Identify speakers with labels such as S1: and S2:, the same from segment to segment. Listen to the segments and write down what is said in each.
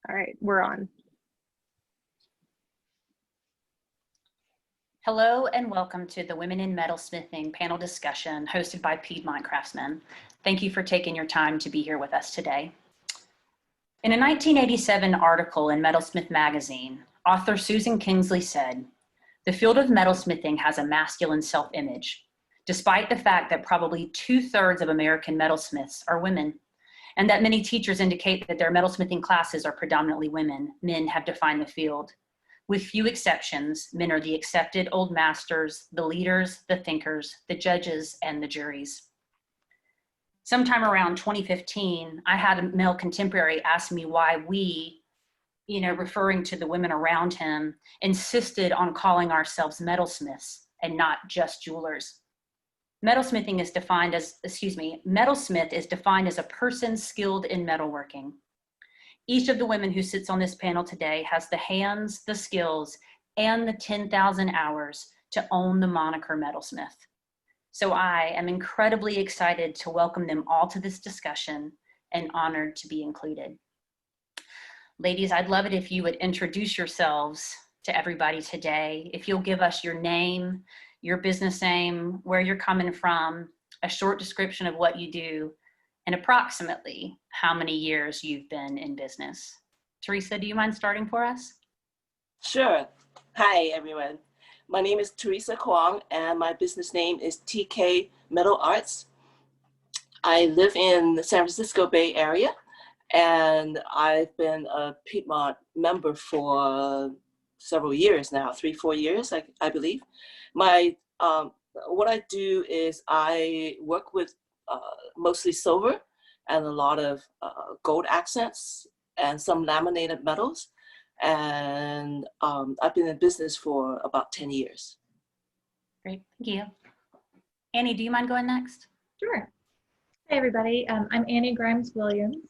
S1: All right, we're on.
S2: Hello and welcome to the Women in Metalsmithing panel discussion hosted by Piedmont Craftsmen. Thank you for taking your time to be here with us today. In a 1987 article in Metalsmith magazine, author Susan Kingsley said, "The field of metalsmithing has a masculine self-image, despite the fact that probably 2/3 of American metalsmiths are women, and that many teachers indicate that their metalsmithing classes are predominantly women. Men have defined the field. With few exceptions, men are the accepted old masters, the leaders, the thinkers, the judges, and the juries." Sometime around 2015, I had a male contemporary ask me why we, referring to the women around him, insisted on calling ourselves metalsmiths and not just jewelers. Metalsmith is defined as a person skilled in metalworking. Each of the women who sits on this panel today has the hands, the skills, and the 10,000 hours to own the moniker metalsmith. So I am incredibly excited to welcome them all to this discussion and honored to be included. Ladies, I'd love it if you would introduce yourselves to everybody today. If you'll give us your name, your business name, where you're coming from, a short description of what you do, and approximately how many years you've been in business. Theresa, do you mind starting for us?
S3: Sure. Hi, everyone. My name is Theresa Kwong, and my business name is TK Metal Arts. I live in the San Francisco Bay Area, and I've been a Piedmont member for several years now, 3-4 years, I believe. What I do is I work with mostly silver and a lot of gold accents and some laminated metals. And I've been in business for about 10 years.
S2: Great, thank you. Annie, do you mind going next?
S4: Sure. Hi, everybody. I'm Annie Grimes-Williams.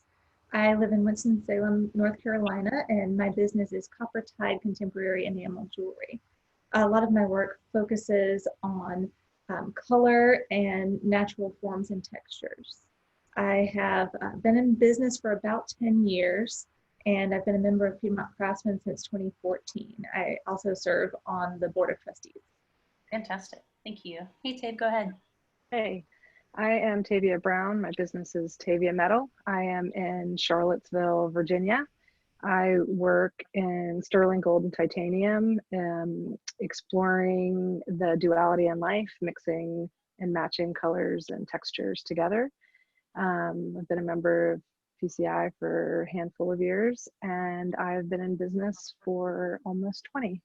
S4: I live in Winston-Salem, North Carolina, and my business is copper-tied contemporary enamel jewelry. A lot of my work focuses on color and natural forms and textures. I have been in business for about 10 years, and I've been a member of Piedmont Craftsmen since 2014. I also serve on the Board of Trustees.
S2: Fantastic, thank you. Hey, Tav, go ahead.
S1: Hey, I am Tavia Brown. My business is Tavia Metal. I am in Charlottesville, Virginia. I work in sterling gold and titanium, exploring the duality in life, mixing and matching colors and textures together. I've been a member of PCI for a handful of years, and I've been in business for almost 20.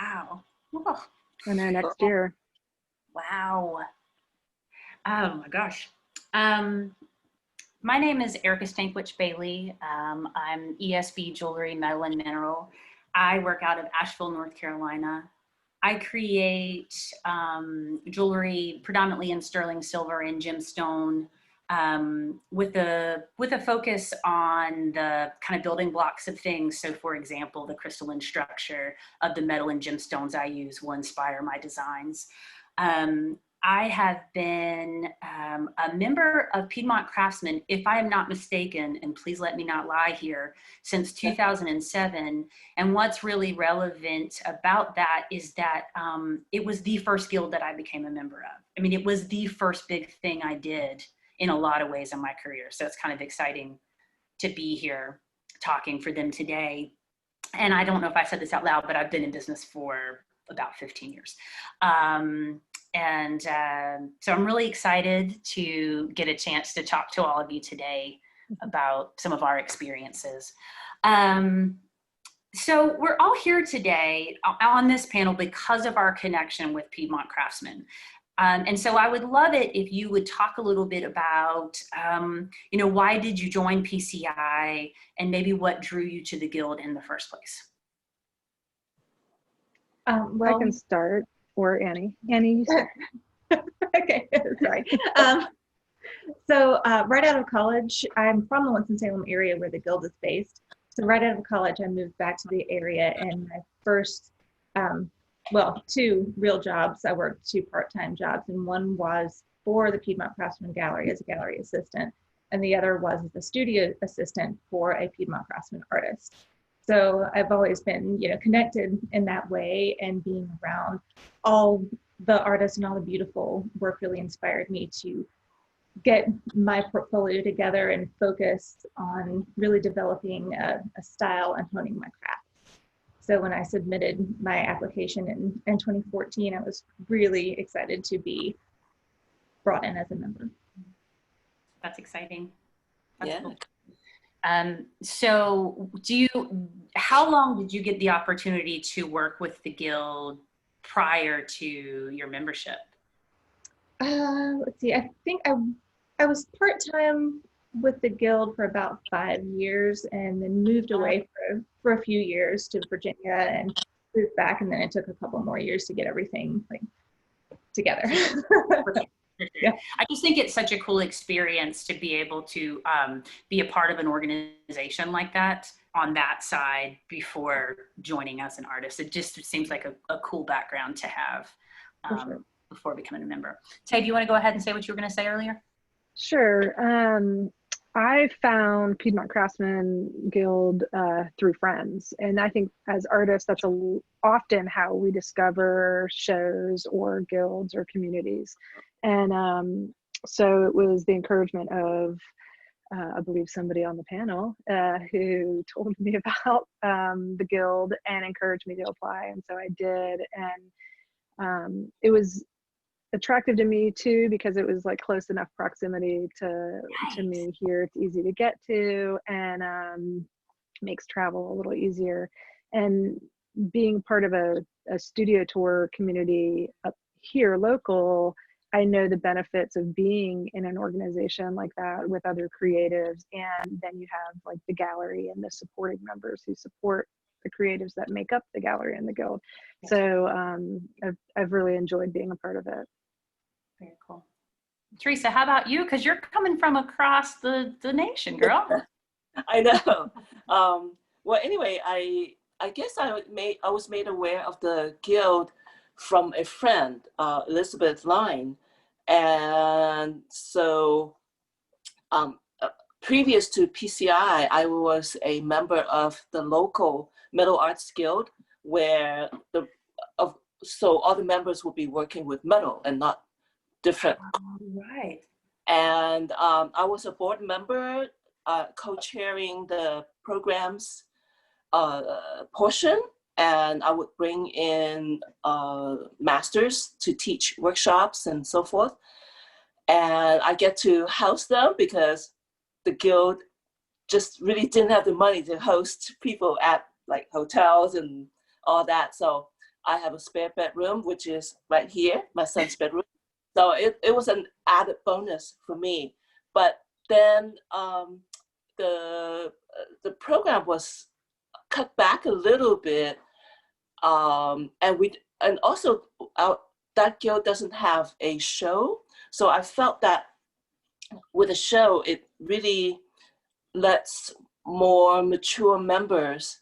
S2: Wow. Oh.
S1: And then next year.
S2: Wow. Oh my gosh. My name is Erica Stankwytch Bailey. I'm ESB Jewelry, Metal and Mineral. I work out of Asheville, North Carolina. I create jewelry predominantly in sterling silver and gemstone, with a focus on the kind of building blocks of things. So for example, the crystalline structure of the metal and gemstones I use will inspire my designs. I have been a member of Piedmont Craftsmen, if I am not mistaken, and please let me not lie here, since 2007. And what's really relevant about that is that it was the first guild that I became a member of. I mean, it was the first big thing I did in a lot of ways in my career. So it's kind of exciting to be here talking for them today. And I don't know if I said this out loud, but I've been in business for about 15 years. So I'm really excited to get a chance to talk to all of you today about some of our experiences. So we're all here today on this panel because of our connection with Piedmont Craftsmen. And so I would love it if you would talk a little bit about, why did you join PCI and maybe what drew you to the guild in the first place?
S1: Well, I can start, or Annie. Annie, you start.
S4: Okay, sorry. So right out of college, I'm from the Winston-Salem area where the guild is based. So right out of college, I moved back to the area, and my first, 2 real jobs. I worked 2 part-time jobs, and one was for the Piedmont Craftsman Gallery as a gallery assistant. and the other was as a studio assistant for a Piedmont Craftsman artist. So I've always been, connected in that way, and being around all the artists and all the beautiful work really inspired me to get my portfolio together and focus on really developing a style and honing my craft. So when I submitted my application in 2014, I was really excited to be brought in as a member.
S2: That's exciting. That's
S3: Yeah.
S2: cool. So how long did you get the opportunity to work with the Guild prior to your membership?
S4: Let's see, I think I was part-time with the Guild for about 5 years, and then moved away for a few years to Virginia and moved back, and then it took a couple more years to get everything together. Yeah.
S2: I just think it's such a cool experience to be able to be a part of an organization like that on that side before joining as an artist. It just seems like a cool background to have
S4: Sure.
S2: before becoming a member. Tay, do you want to go ahead and say what you were going to say earlier?
S1: Sure. I found Piedmont Craftsmen Guild through friends. And I think as artists, that's often how we discover shows or guilds or communities. And so it was the encouragement of, I believe, somebody on the panel who told me about the Guild and encouraged me to apply. And so I did. And it was attractive to me too, because it was close enough proximity to me here. It's easy to get to, and makes travel a little easier. And being part of a studio tour community up here local, I know the benefits of being in an organization like that with other creatives, and then you have the gallery and the supporting members who support the creatives that make up the gallery and the Guild. So I've really enjoyed being a part of it.
S2: Very cool. Theresa, how about you? Because you're coming from across the nation, girl.
S3: I know. Well, anyway, I guess I was made aware of the Guild from a friend, Elizabeth Line. And so previous to PCI, I was a member of the local Metal Arts Guild, where so all the members will be working with metal and not different.
S2: Right.
S3: And I was a board member, co-chairing the programs portion, and I would bring in masters to teach workshops and so forth. And I get to house them because the Guild just really didn't have the money to host people at hotels and all that. So I have a spare bedroom, which is right here, my son's bedroom. So it was an added bonus for me. But then the program was cut back a little bit, and also that Guild doesn't have a show. So I felt that with a show, it really lets more mature members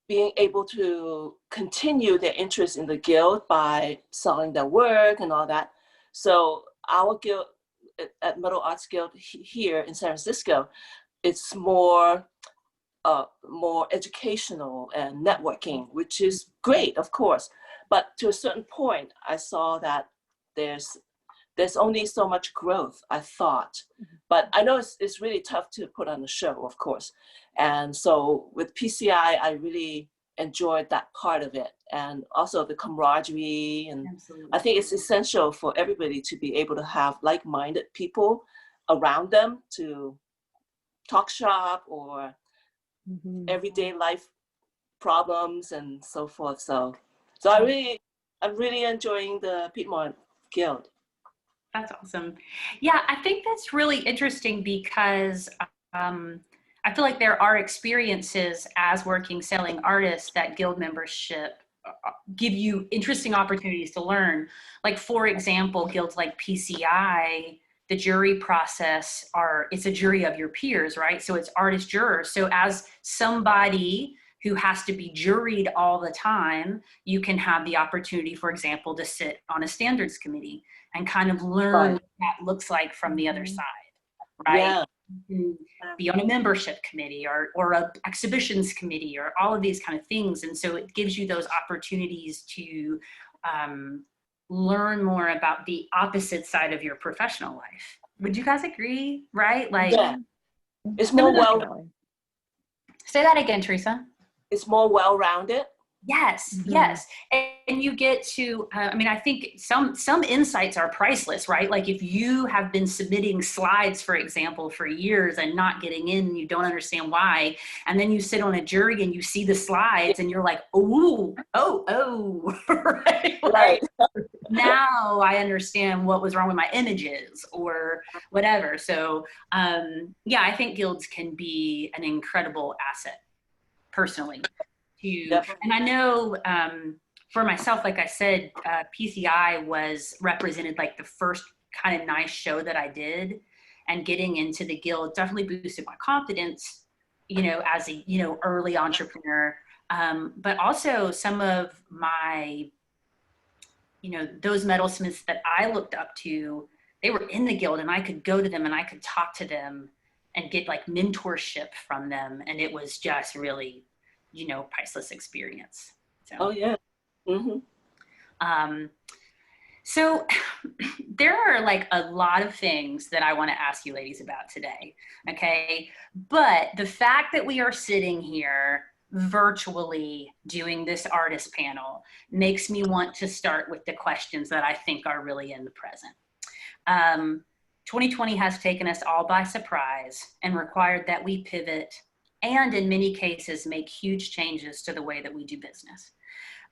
S3: being able to continue their interest in the Guild by selling their work and all that. So our Guild at Metal Arts Guild here in San Francisco, it's more educational and networking, which is great, of course. But to a certain point, I saw that there's only so much growth, I thought. But I know it's really tough to put on a show, of course. And so with PCI, I really enjoyed that part of it, and also the camaraderie. And
S2: Absolutely.
S3: I think it's essential for everybody to be able to have like-minded people around them to talk shop or everyday life problems and so forth. So I'm really enjoying the Piedmont Guild.
S2: That's awesome. Yeah, I think that's really interesting because I feel like there are experiences as selling artists that Guild membership give you interesting opportunities to learn. Like, for example, guilds like PCI, the jury process it's a jury of your peers, right? So it's artist jurors. So as somebody who has to be juried all the time, you can have the opportunity, for example, to sit on a standards committee and kind of learn what that looks like from the other side, right?
S3: Yeah.
S2: You can be on a membership committee or a exhibitions committee or all of these kind of things. And so it gives you those opportunities to learn more about the opposite side of your professional life. Would you guys agree, right? Like,
S3: Yeah. It's more
S2: say that again, Theresa.
S3: It's more well-rounded.
S2: Yes, yes. And you get to, I mean, I think some insights are priceless, right? Like if you have been submitting slides, for example, for years and not getting in, you don't understand why, and then you sit on a jury and you see the slides and you're like, oh, right?
S3: Right.
S2: Now I understand what was wrong with my images or whatever. So yeah, I think guilds can be an incredible asset personally. And I know for myself, like I said, PCI was represented like the first kind of nice show that I did, and getting into the guild definitely boosted my confidence, you know, as a, you know, early entrepreneur. But also some of my, you know, those metalsmiths that I looked up to, they were in the guild and I could go to them and I could talk to them and get like mentorship from them. And it was just really, you know, priceless experience. So.
S3: Oh yeah.
S2: So there are like a lot of things that I want to ask you ladies about today. Okay. But the fact that we are sitting here virtually doing this artist panel makes me want to start with the questions that I think are really in the present. 2020 has taken us all by surprise and required that we pivot and in many cases make huge changes to the way that we do business.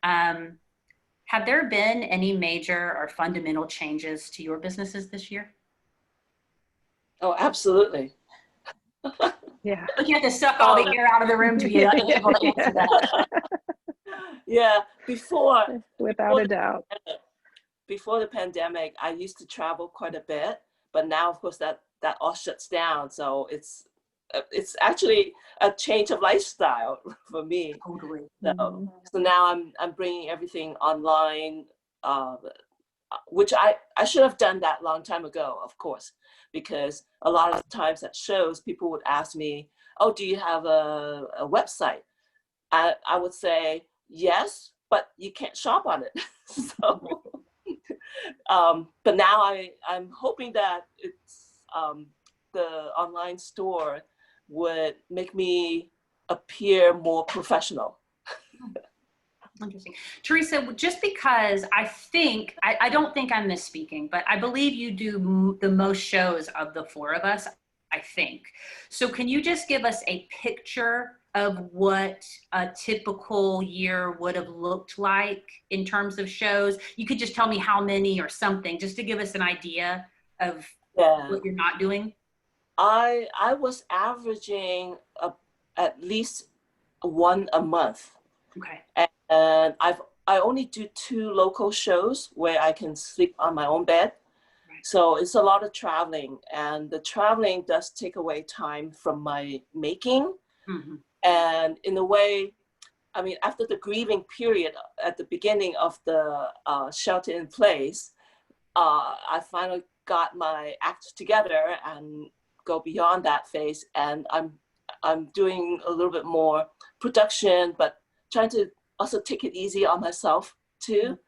S2: Have there been any major or fundamental changes to your businesses this year?
S3: Oh, absolutely.
S1: Yeah.
S2: You have to suck all the air out of the room to be able to answer that.
S3: Yeah,
S1: without a doubt.
S3: Before the pandemic, I used to travel quite a bit, but now of course that all shuts down. So it's actually a change of lifestyle for me.
S2: Totally.
S3: So now I'm bringing everything online, which I should have done that long time ago, of course, because a lot of times at shows, people would ask me, oh, do you have a website? I would say, yes, but you can't shop on it. So, but now I'm hoping that it's the online store would make me appear more professional.
S2: Interesting. Theresa, just because I don't think I'm misspeaking, but I believe you do the most shows of the four of us, I think. So can you just give us a picture of what a typical year would have looked like in terms of shows? You could just tell me how many or something, just to give us an idea of what you're not doing.
S3: I was averaging at least one a month.
S2: Okay.
S3: And I only do 2 local shows where I can sleep on my own bed. Right. So it's a lot of traveling, and the traveling does take away time from my making. And in a way, I mean, after the grieving period at the beginning of the shelter in place, I finally got my act together and go beyond that phase. And I'm doing a little bit more production, but trying to also take it easy on myself too,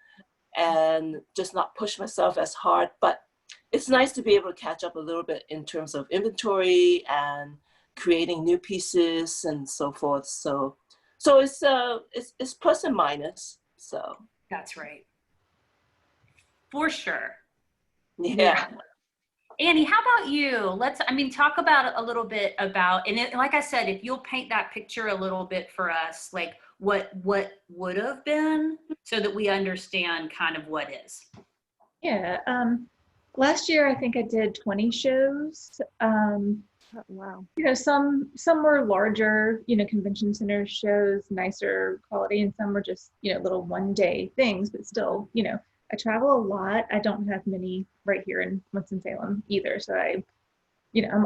S3: and just not push myself as hard. But it's nice to be able to catch up a little bit in terms of inventory and creating new pieces and so forth. So it's plus and minus. So
S2: that's right, for sure.
S3: Yeah.
S2: Annie, how about you? Talk about a little bit about, and like I said, if you'll paint that picture a little bit for us, like what would have been, so that we understand kind of what is.
S4: Yeah. Last year, I think I did 20 shows.
S1: Wow.
S4: You know, some were larger, you know, convention center shows, nicer quality, and some were just, you know, little one-day things, but still, you know, I travel a lot. I don't have many right here in Winston-Salem either. So I'm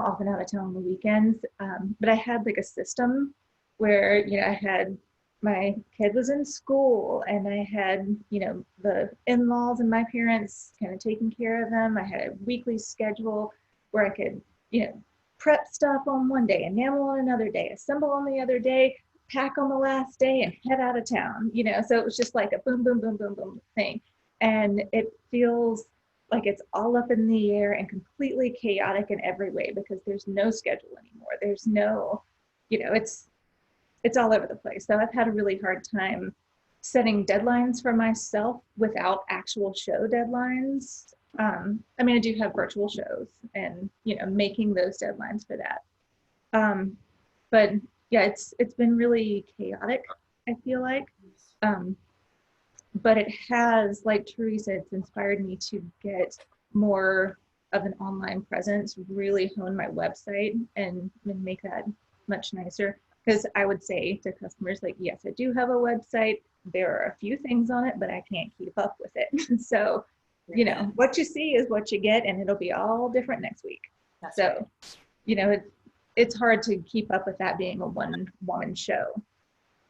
S4: often out of town on the weekends. But I had like a system where, you know, I had my kid was in school and I had, you know, the in-laws and my parents kind of taking care of them. I had a weekly schedule where I could, you know, prep stuff on one day, enamel on another day, assemble on the other day, pack on the last day, and head out of town, you know. So it was just like a boom, boom, boom, boom, boom thing. And it feels like it's all up in the air and completely chaotic in every way because there's no schedule anymore. There's no, you know, it's all over the place. So I've had a really hard time setting deadlines for myself without actual show deadlines. I mean, I do have virtual shows and, you know, making those deadlines for that. But yeah, it's been really chaotic, I feel like. But it has, like Theresa, it's inspired me to get more of an online presence, really hone my website and make that much nicer. Because I would say to customers, like, yes, I do have a website. There are a few things on it, but I can't keep up with it. So, you know, what you see is what you get, and it'll be all different next week.
S2: That's
S4: so,
S2: right.
S4: You know, it's hard to keep up with that being a one-woman show.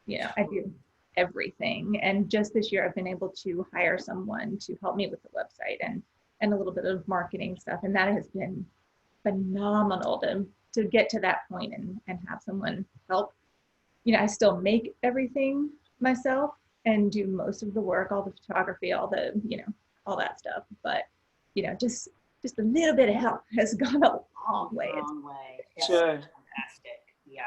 S4: You know, I do everything. And just this year, I've been able to hire someone to help me with the website and a little bit of marketing stuff. And that has been phenomenal to get to that point and have someone help. You know, I still make everything myself and do most of the work, all the photography, all the, you know, all that stuff. But, you know, just a little bit of help has gone a long way.
S2: Long way.
S3: Sure.
S2: Fantastic. Yeah.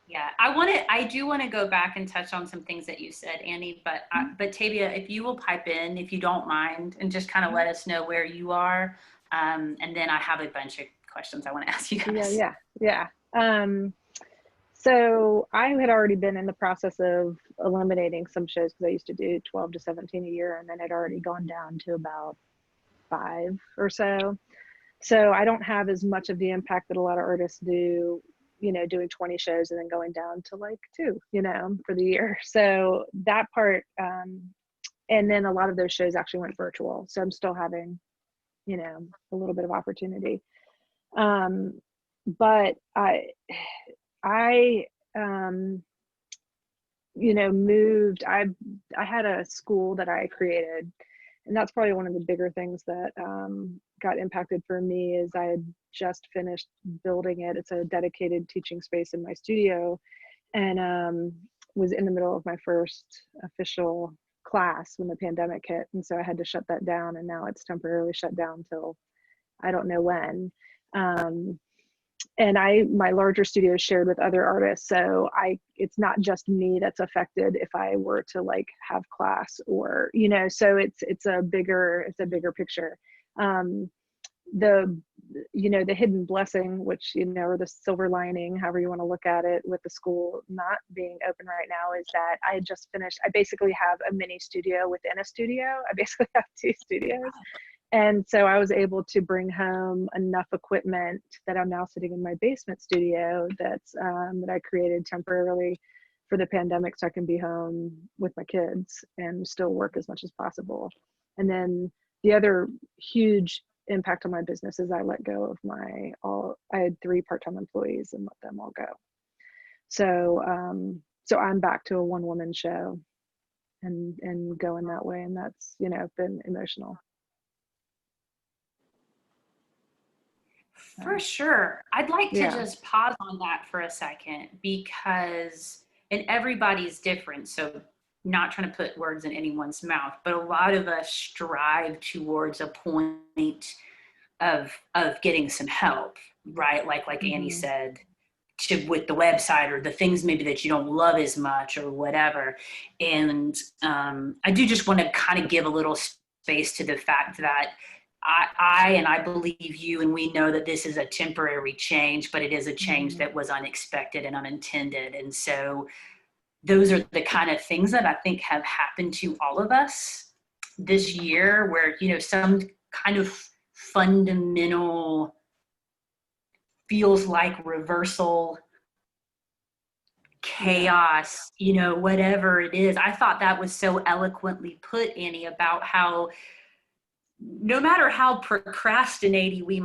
S2: Yeah. I do want to go back and touch on some things that you said, Annie, but Tavia, if you will pipe in, if you don't mind, and just kind of let us know where you are. And then I have a bunch of questions I want to ask you guys.
S1: Yeah. So I had already been in the process of eliminating some shows because I used to do 12 to 17 a year, and then I'd already gone down to about 5 or so. So I don't have as much of the impact that a lot of artists do, you know, doing 20 shows and then going down to like 2, you know, for the year. So that part, and then a lot of those shows actually went virtual. So I'm still having, you know, a little bit of opportunity. But I you know, moved. I had a school that I created, and that's probably one of the bigger things that got impacted for me is I had just finished building it. It's a dedicated teaching space in my studio, and was in the middle of my first official class when the pandemic hit, and so I had to shut that down, and now it's temporarily shut down till I don't know when. And my larger studio is shared with other artists, so it's not just me that's affected if I were to like have class, or, you know, so it's a bigger picture. You know, the hidden blessing, which, you know, or the silver lining, however you want to look at it, with the school not being open right now, is that I had just finished. I basically have a mini studio within a studio. I basically have 2 studios. And so I was able to bring home enough equipment that I'm now sitting in my basement studio that I created temporarily for the pandemic, so I can be home with my kids and still work as much as possible. And then the other huge impact on my business is I let go of I had 3 part-time employees and let them all go. So I'm back to a one-woman show and going that way, and that's, you know, been emotional.
S2: For sure. I'd like to just pause on that for a second, because, and everybody's different, so not trying to put words in anyone's mouth, but a lot of us strive towards a point of getting some help, right? Like Annie said, with the website, or the things maybe that you don't love as much or whatever. And I do just want to kind of give a little space to the fact that I believe you, and we know that this is a temporary change, but it is a change that was unexpected and unintended. And so those are the kind of things that I think have happened to all of us this year, where, you know, some kind of fundamental, feels like reversal, chaos, you know, whatever it is. I thought that was so eloquently put, Annie, about how no matter how procrastinating we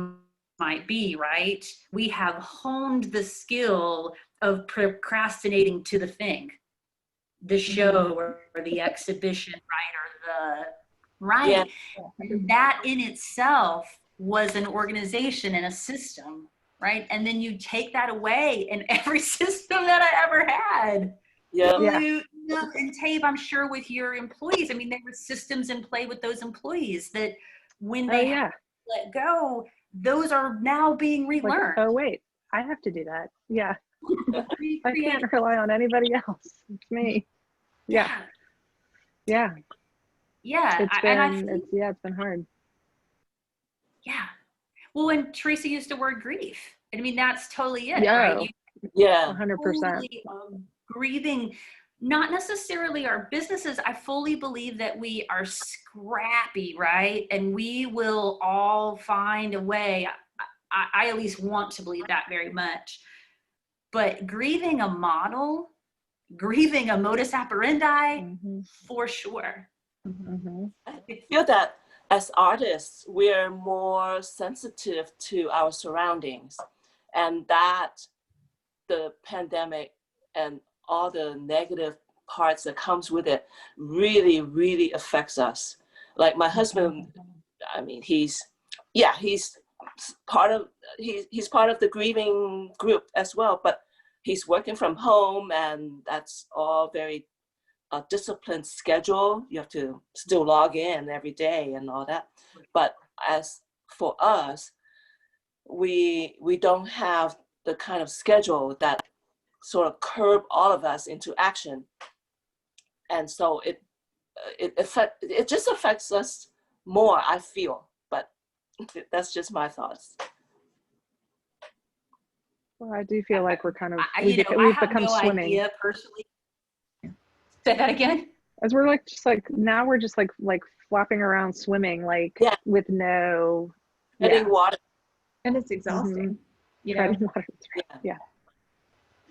S2: might be, right, we have honed the skill of procrastinating to the thing, the show or the exhibition, right? Or the, right.
S3: Yeah.
S2: That in itself was an organization and a system, right? And then you take that away and every system that I ever had.
S3: Yeah.
S2: You know, and Tabe, I'm sure with your employees, I mean, there were systems in play with those employees that when they let go, those are now being relearned.
S1: Like, oh wait, I have to do that. Yeah. I can't rely on anybody else. It's me. Yeah. Yeah.
S2: Yeah.
S1: It's been hard.
S2: Yeah. Well, and Theresa used the word grief. I mean, that's totally it,
S1: Yeah.
S2: right?
S3: Yeah.
S1: 100%.
S2: Totally, grieving, not necessarily our businesses. I fully believe that we are scrappy, right? And we will all find a way. I at least want to believe that very much. But grieving a model, grieving a modus operandi, for sure.
S3: I feel that as artists, we're more sensitive to our surroundings, and that the pandemic and all the negative parts that comes with it really, really affects us. Like my husband, I mean, he's part of the grieving group as well, but he's working from home, and that's all very disciplined schedule. You have to still log in every day and all that. But as for us, we don't have the kind of schedule that sort of curb all of us into action, and so it just affects us more, I feel. But that's just my thoughts.
S1: Well, I do feel like we're kind of
S2: we've
S1: become
S2: no
S1: swimming.
S2: Idea, personally. Say that again.
S1: As we're like now we're just like flopping around swimming with no
S3: water.
S4: And it's exhausting.
S1: Treading water. Yeah.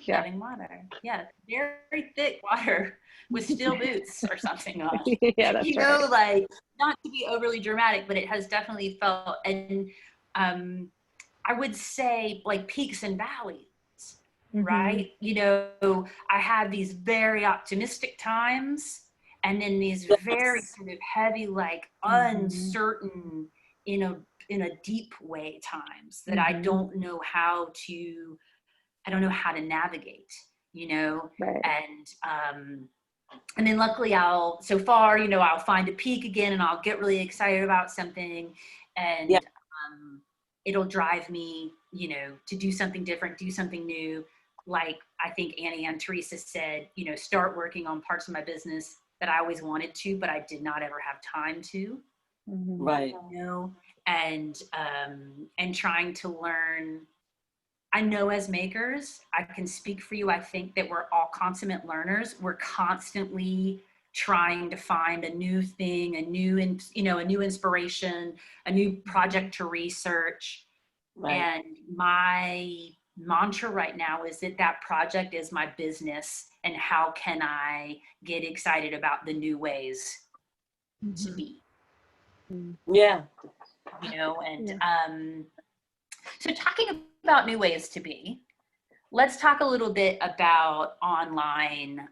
S2: Treading water. Yeah. Very thick water with steel boots or something on.
S1: Yeah, that's right.
S2: Like, not to be overly dramatic, but it has definitely felt, and I would say like peaks and valleys, right? I had these very optimistic times, and then these very sort of heavy, like uncertain, in a deep way times that I don't know how to navigate,
S1: Right.
S2: And then luckily I'll find a peak again, and I'll get really excited about something, and it'll drive me, to do something different, do something new. Like I think Annie and Theresa said, start working on parts of my business that I always wanted to, but I did not ever have time to.
S3: Right.
S2: And trying to learn. I know as makers, I can speak for you. I think that we're all consummate learners. We're constantly trying to find a new thing, a new inspiration, a new project to research.
S3: Right.
S2: And my mantra right now is that project is my business, and how can I get excited about the new ways to be.
S3: Yeah.
S2: So talking about new ways to be, let's talk a little bit about online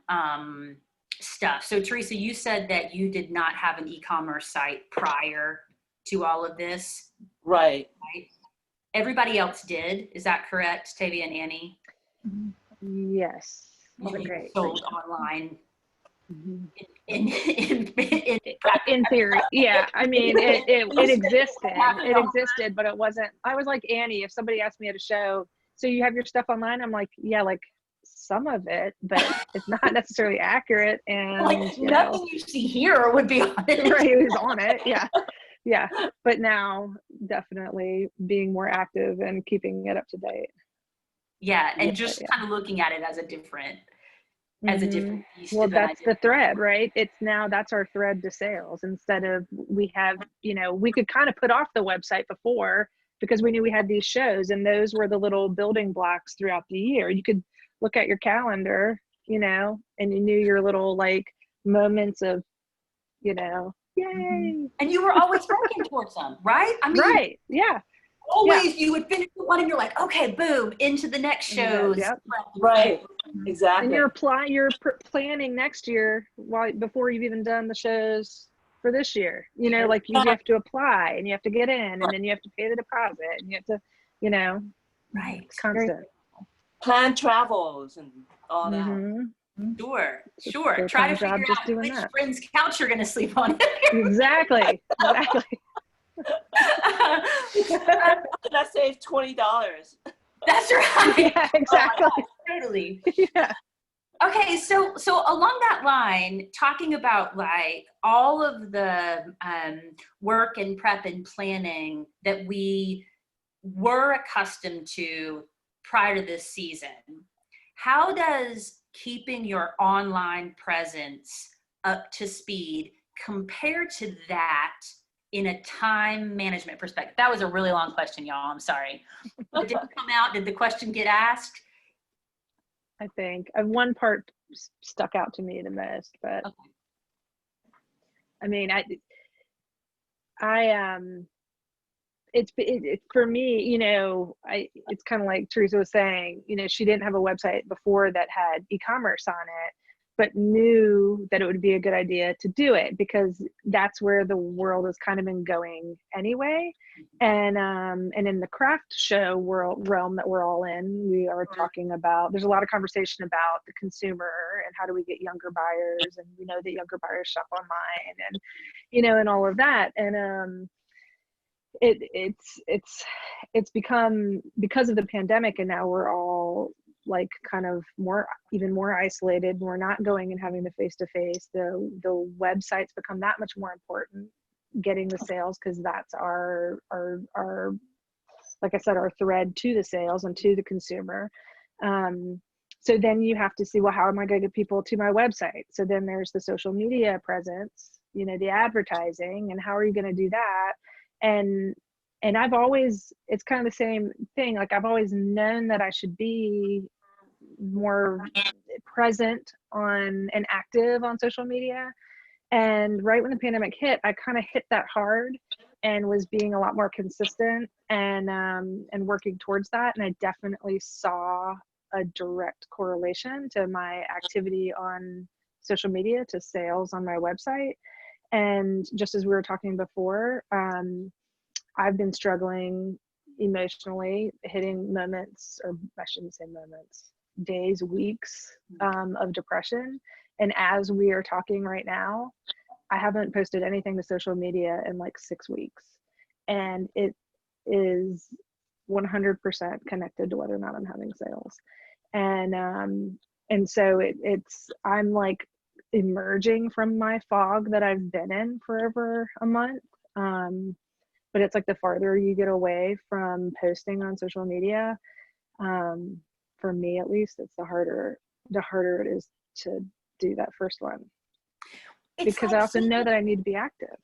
S2: stuff. So Theresa, you said that you did not have an e-commerce site prior to all of this.
S3: Right.
S2: Everybody else did. Is that correct, Tavia and Annie?
S1: Yes.
S2: You sold online.
S1: In theory, yeah. I mean, it existed, but it wasn't. I was like Annie. If somebody asked me at a show, so you have your stuff online, I'm like, yeah, like some of it, but it's not necessarily accurate. And
S2: like nothing you see here would be on it.
S1: Right, it was on it. Yeah. But now, definitely being more active and keeping it up to date.
S2: Yeah, and just kind of looking at it as a different. Piece.
S1: Well, that's the thread, right? That's our thread to sales. Instead of we could kind of put off the website before because we knew we had these shows, and those were the little building blocks throughout the year. You could look at your calendar, and you knew your little like moments of, yay.
S2: And you were always working towards them, right? I mean,
S1: right. Yeah.
S2: always, you would finish the one and you're like, okay, boom, into the next shows.
S1: Yep.
S3: Right.
S1: And
S3: Exactly.
S1: you're planning next year before you've even done the shows for this year. You know, like you have to apply and you have to get in and then you have to pay the deposit and you have to, you know,
S2: Right.
S1: it's constant.
S3: Plan travels and all that.
S1: Mm-hmm.
S2: Sure. Try to figure
S1: just
S2: out
S1: doing
S2: which
S1: that.
S2: friend's couch you're going to sleep on.
S1: Exactly.
S3: I saved $20.
S2: That's right.
S1: Yeah, exactly.
S2: Oh, totally.
S1: Yeah.
S2: Okay, so along that line, talking about like all of the work and prep and planning that we were accustomed to prior to this season, how does keeping your online presence up to speed compare to that in a time management perspective? That was a really long question, y'all. I'm sorry. It didn't come out. Did the question get asked?
S1: I think one part stuck out to me the most, but
S2: Okay.
S1: I mean, it's for me, you know, it's kind of like Theresa was saying, you know, she didn't have a website before that had e-commerce on it, but knew that it would be a good idea to do it because that's where the world has kind of been going anyway. And in the craft show realm that we're all in, we are talking about, there's a lot of conversation about the consumer and how do we get younger buyers, and we know that younger buyers shop online and, you know, and all of that. And it's become, because of the pandemic, and now we're all like kind of even more isolated. We're not going and having the face-to-face. The websites become that much more important, getting the sales, because that's our like I said, our thread to the sales and to the consumer. So then you have to see, well, how am I going to get people to my website? So then there's the social media presence, you know, the advertising, and how are you going to do that? And I've always, it's kind of the same thing. Like I've always known that I should be more present on and active on social media. And right when the pandemic hit, I kind of hit that hard and was being a lot more consistent and working towards that. And I definitely saw a direct correlation to my activity on social media to sales on my website. And just as we were talking before, I've been struggling emotionally, hitting moments, or I shouldn't say moments, days, weeks of depression. And as we are talking right now, I haven't posted anything to social media in like 6 weeks. And it is 100% connected to whether or not I'm having sales. And so I'm like emerging from my fog that I've been in for over a month. But it's like the farther you get away from posting on social media, for me at least, it's the harder it is to do that first one.
S2: It's
S1: because
S2: like
S1: I also know that I need to be active.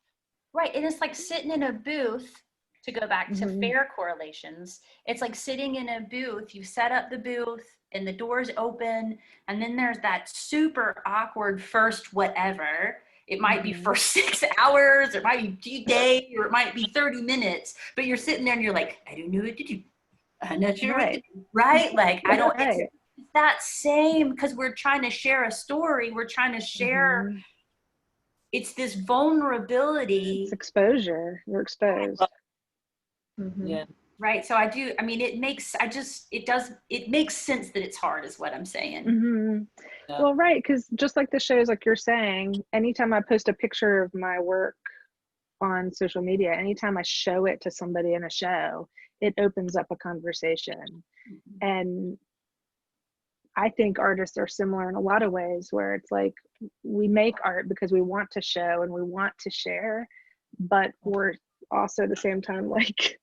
S2: Right. And it's like sitting in a booth, to go back to fair correlations. It's like sitting in a booth, you set up the booth and the doors open, and then there's that super awkward first whatever. It might be for 6 hours, or it might be 2 days, or it might be 30 minutes, but you're sitting there and you're like, I don't know what to do. I'm not sure what to do. Right? Like, I don't, it's that same, because we're trying to share a story. We're trying to share, it's this vulnerability.
S1: It's exposure. You're exposed.
S3: Yeah.
S2: Right. So it makes sense that it's hard, is what I'm saying.
S3: Yeah.
S1: Well, right. Because just like the shows, like you're saying, anytime I post a picture of my work on social media, anytime I show it to somebody in a show, it opens up a conversation. And I think artists are similar in a lot of ways, where it's like we make art because we want to show and we want to share, but we're also at the same time like,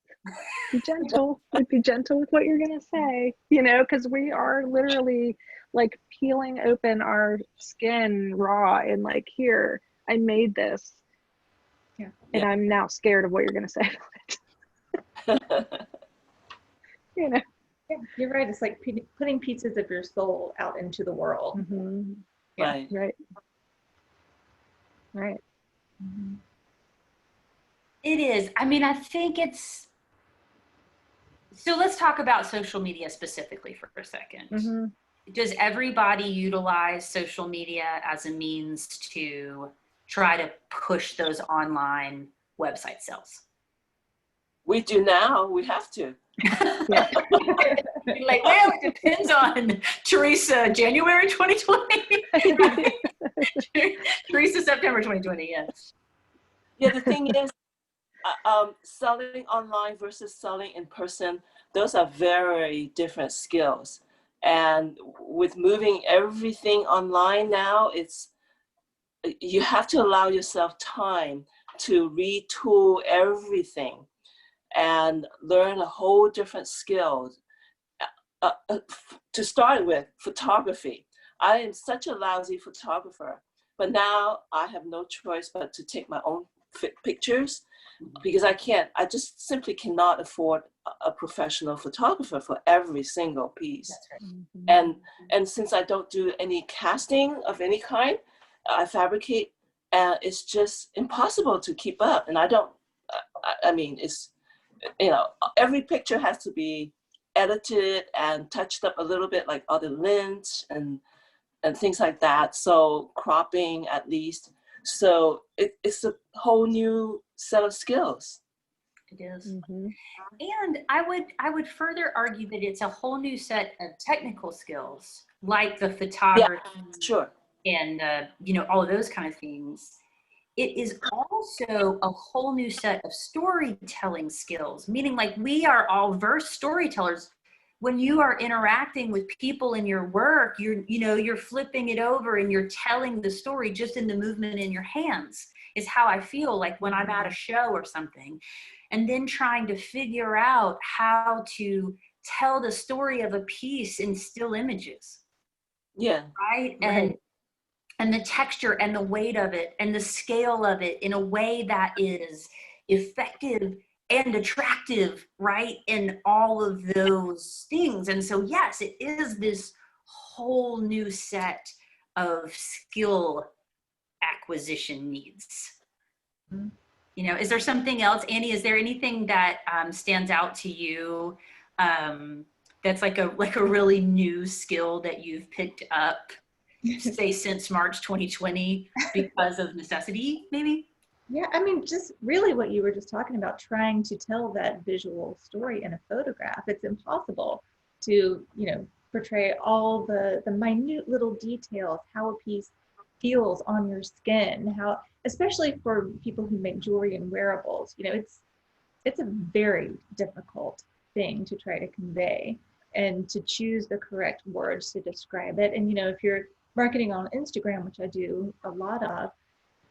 S1: be gentle, like be gentle with what you're gonna say, you know, because we are literally like peeling open our skin raw and like, here, I made this, and I'm now scared of what you're gonna say about it. You know.
S4: Yeah, you're right. It's like putting pieces of your soul out into the world.
S3: Right.
S1: Right.
S2: It is. I mean, I think So let's talk about social media specifically for a second.
S1: Mm-hmm.
S2: Does everybody utilize social media as a means to try to push those online website sales?
S3: We do now. We have to.
S1: Yeah.
S2: Like, well, it depends on Theresa, January 2020. Theresa, September 2020, yes.
S3: Yeah, the thing is, selling online versus selling in person, those are very different skills. And with moving everything online now, you have to allow yourself time to retool everything and learn a whole different skill. To start with, photography. I am such a lousy photographer, but now I have no choice but to take my own pictures because I just simply cannot afford a professional photographer for every single piece.
S2: That's right.
S1: Mm-hmm.
S3: And since I don't do any casting of any kind, I fabricate, and it's just impossible to keep up. And I mean, it's, every picture has to be edited and touched up a little bit, like other lens and things like that. So cropping at least. So it's a whole new set of skills.
S2: It is.
S1: Mm-hmm.
S2: And I would further argue that it's a whole new set of technical skills, like the photography,
S3: Sure.
S2: and all of those kind of things. It is also a whole new set of storytelling skills, meaning like we are all versed storytellers. When you are interacting with people in your work, you're flipping it over and you're telling the story just in the movement in your hands is how I feel like when I'm at a show or something. And then trying to figure out how to tell the story of a piece in still images.
S3: Yeah.
S2: Right?
S1: Right.
S2: And the texture and the weight of it and the scale of it in a way that is effective and attractive, right? And all of those things. And so, yes, it is this whole new set of skill acquisition needs.
S4: Mm-hmm.
S2: Is there something else, Annie? Is there anything that stands out to you that's like a really new skill that you've picked up, say, since March 2020 because of necessity, maybe?
S4: Yeah, I mean, just really what you were just talking about, trying to tell that visual story in a photograph. It's impossible to, portray all the minute little details, how a piece feels on your skin, how, especially for people who make jewelry and wearables, it's a very difficult thing to try to convey and to choose the correct words to describe it. And, if you're marketing on Instagram, which I do a lot of,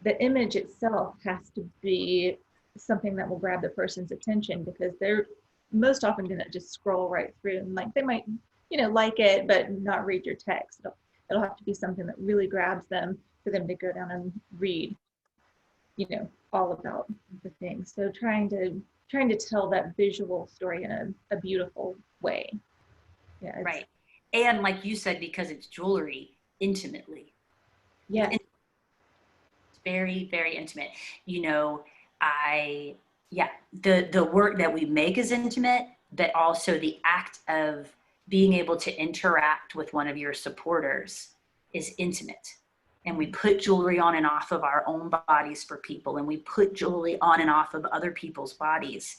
S4: the image itself has to be something that will grab the person's attention because they're most often going to just scroll right through and they might, like it, but not read your text. It'll have to be something that really grabs them for them to go down and read, all about the things. So trying to tell that visual story in a beautiful way. Yeah.
S2: Right. And like you said, because it's jewelry, intimately.
S4: Yeah.
S2: It's very, very intimate. The work that we make is intimate, but also the act of being able to interact with one of your supporters is intimate. And we put jewelry on and off of our own bodies for people, and we put jewelry on and off of other people's bodies.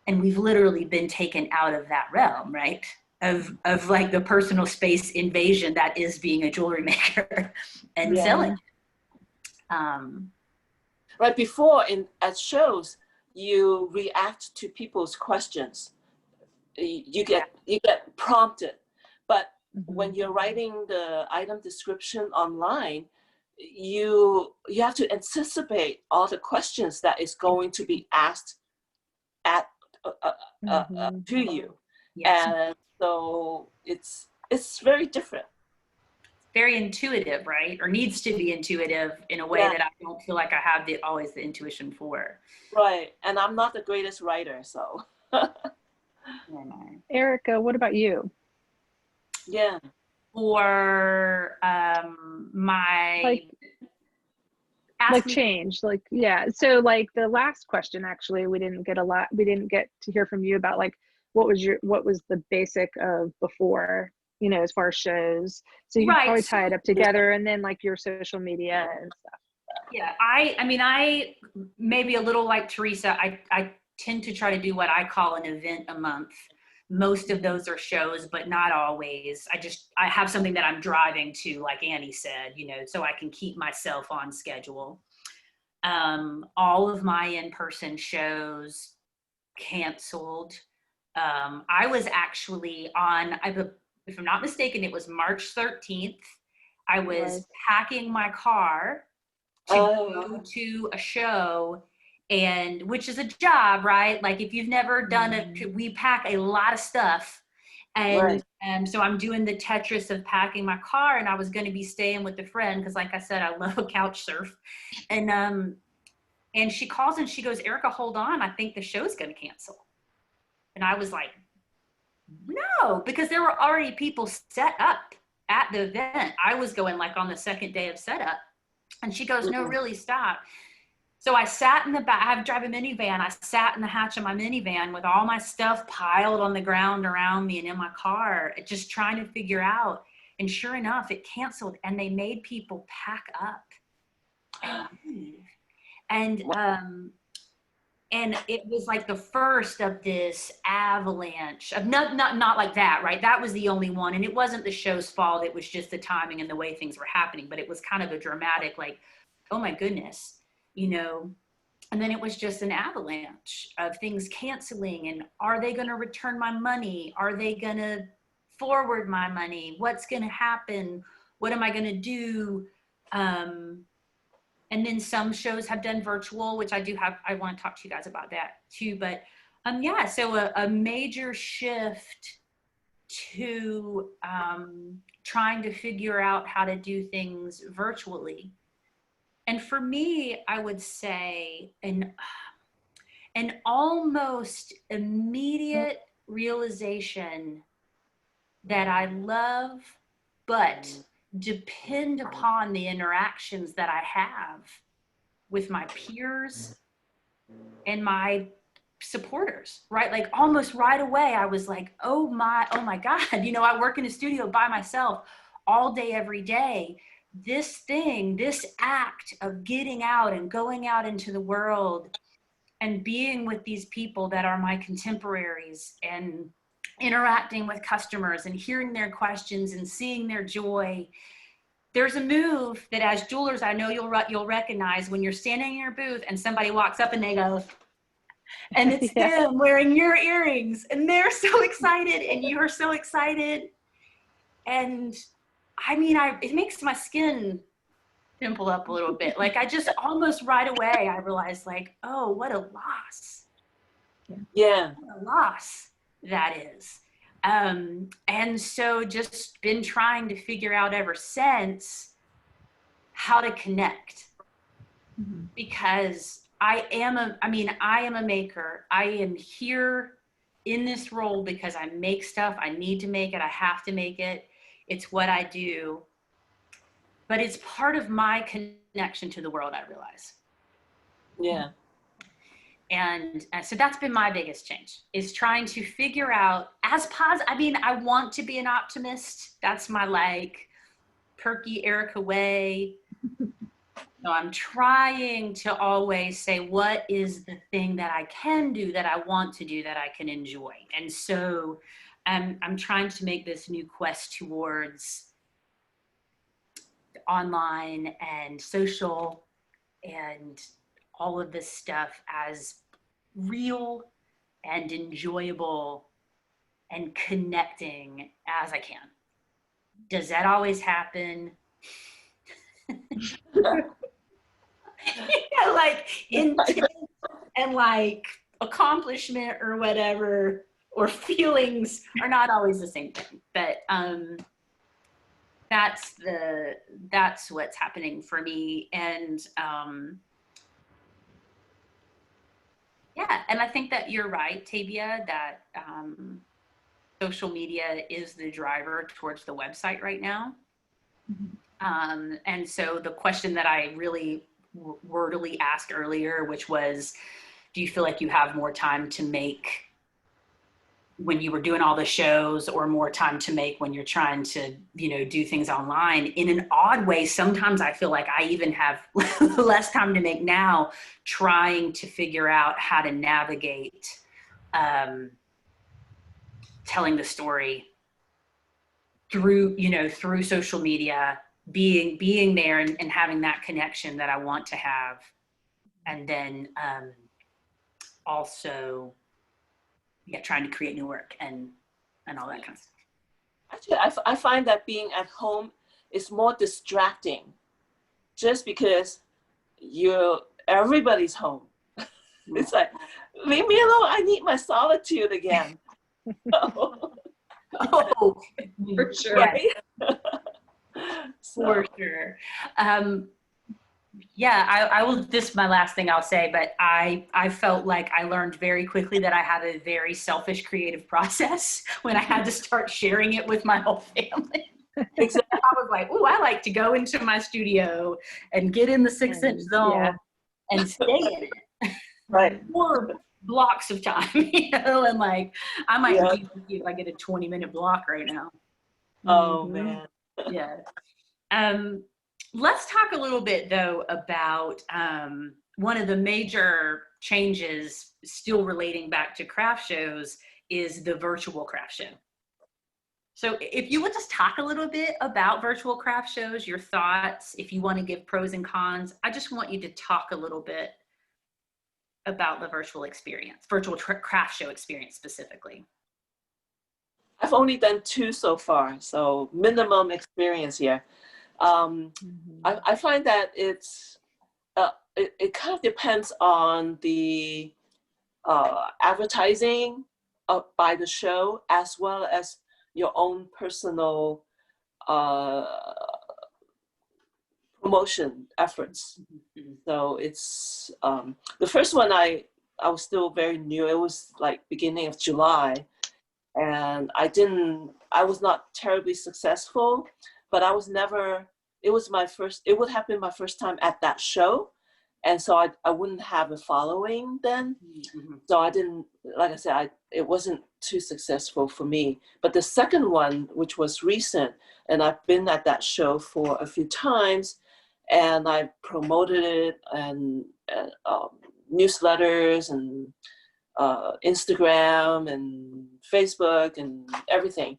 S2: And we've literally been taken out of that realm, right? Of like the personal space invasion that is being a jewelry maker and selling.
S3: Right, before at shows, you react to people's questions. You get prompted, but when you're writing the item description online, you have to anticipate all the questions that is going to be asked to you.
S2: Yes.
S3: And so it's very different.
S2: Very intuitive, right? Or needs to be intuitive in a way that I don't feel like I have always the intuition for.
S3: Right, and I'm not the greatest writer, so.
S1: Erica, what about you?
S3: Yeah.
S2: For my
S1: change, so like the last question, actually, we didn't get to hear from you about like what was the basic of before, you know, as far as shows? So you could
S2: Right.
S1: probably tie it up together, and then like your social media and stuff.
S2: Yeah, I mean, I maybe a little like Theresa, I tend to try to do what I call an event a month. Most of those are shows, but not always. I have something that I'm driving to, like Annie said, you know, so I can keep myself on schedule. All of my in-person shows canceled. I was actually on, if I'm not mistaken, it was March 13th. I was packing my car to go to a show, and which is a job, right? Like if you've never done it, we pack a lot of stuff. And so I'm doing the Tetris of packing my car, and I was going to be staying with a friend because, like I said, I love a couch surf. And she calls and she goes, "Erica, hold on. I think the show's going to cancel." And I was like, "No," because there were already people set up at the event. I was going like on the second day of setup. And she goes, "No, really, stop." So I sat in the back. I drive a minivan. I sat in the hatch of my minivan with all my stuff piled on the ground around me and in my car, just trying to figure out. And sure enough, it canceled, and they made people pack up and leave. And it was like the first of this avalanche of not like that, right? That was the only one. And it wasn't the show's fault. It was just the timing and the way things were happening. But it was kind of a dramatic, like, oh my goodness, you know? And then it was just an avalanche of things canceling. And are they going to return my money? Are they going to forward my money? What's going to happen? What am I going to do? And then some shows have done virtual, which I want to talk to you guys about that too. But yeah, so a major shift to trying to figure out how to do things virtually. And for me, I would say an almost immediate realization that I love, but depend upon the interactions that I have with my peers and my supporters, right? Like almost right away, I was like, oh my God, you know, I work in a studio by myself all day, every day. This act of getting out and going out into the world and being with these people that are my contemporaries and interacting with customers and hearing their questions and seeing their joy. There's a move that as jewelers, I know you'll recognize when you're standing in your booth and somebody walks up and they go, and it's them wearing your earrings and they're so excited and you're so excited. And I mean, it makes my skin pimple up a little bit. Like I just almost right away, I realized like, oh, what a loss.
S3: Yeah.
S2: What a loss that is. And so just been trying to figure out ever since how to connect, because I am a maker. I am here in this role because I make stuff. I need to make it. I have to make it. It's what I do, but it's part of my connection to the world, I realize.
S3: Yeah.
S2: And so that's been my biggest change, is trying to figure out I want to be an optimist. That's my like perky Erica way. So I'm trying to always say, what is the thing that I can do, that I want to do, that I can enjoy? And so I'm trying to make this new quest towards online and social and all of this stuff as real and enjoyable and connecting as I can. Does that always happen? Yeah, like intent and like accomplishment or whatever, or feelings are not always the same thing. But that's what's happening for me. And yeah, and I think that you're right, Tavia, that social media is the driver towards the website right now. And so the question that I really wordily asked earlier, which was, do you feel like you have more time to make when you were doing all the shows, or more time to make when you're trying to, you know, do things online. In an odd way, sometimes I feel like I even have less time to make now, trying to figure out how to navigate telling the story through, you know, through social media, being there and having that connection that I want to have. And then also, yeah, trying to create new work and all that kind of stuff.
S3: Actually, I find that being at home is more distracting, just because everybody's home. It's like, leave me alone. I need my solitude again.
S2: Oh,
S4: For sure.
S3: Right?
S2: For sure. Yeah, I will, this is my last thing I'll say, but I felt like I learned very quickly that I have a very selfish creative process when I had to start sharing it with my whole family.
S3: Exactly.
S2: I was like, oh, I like to go into my studio and get in the 6-inch zone and stay in it.
S3: Right.
S2: For blocks of time, you know, and like, I might
S3: Yeah.
S2: be with you if I get a 20-minute block right now.
S3: Oh, man.
S2: Yeah. Let's talk a little bit though about one of the major changes still relating back to craft shows is the virtual craft show. So if you would just talk a little bit about virtual craft shows, your thoughts, if you want to give pros and cons, I just want you to talk a little bit about the virtual experience, virtual craft show experience specifically.
S3: I've only done 2 so far, so minimum experience here. I find that it's it kind of depends on the advertising by the show, as well as your own personal promotion efforts. So it's the first one I was still very new. It was like beginning of July, and I was not terribly successful, but it would have been my first time at that show. And so I wouldn't have a following then. So I didn't, like I said, it wasn't too successful for me. But the second one, which was recent, and I've been at that show for a few times, and I promoted it and newsletters and Instagram and Facebook and everything.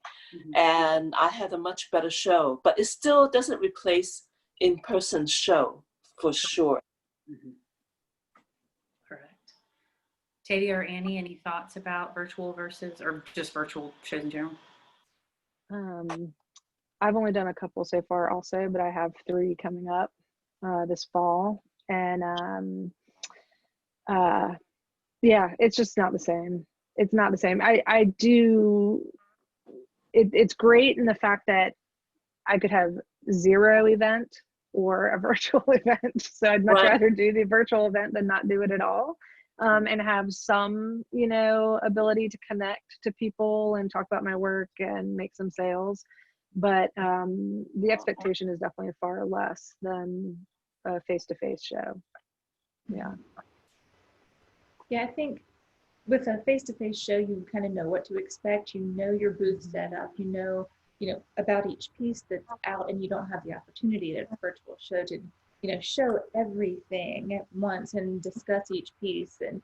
S3: And I had a much better show, but it still doesn't replace in-person show for sure.
S2: Correct. Tavia or Annie, any thoughts about virtual versus, or just virtual shows in general?
S1: I've only done a couple so far also, but I have 3 coming up this fall. And yeah, it's just not the same. It's not the same. It's great in the fact that I could have 0 event or a virtual event. So I'd much rather do the virtual event than not do it at all. And have some, you know, ability to connect to people and talk about my work and make some sales. But the expectation is definitely far less than a face-to-face show. Yeah.
S4: Yeah, I think with a face-to-face show, you kind of know what to expect. You know your booth setup. You know about each piece that's out, and you don't have the opportunity at a virtual show to, you know, show everything at once and discuss each piece. And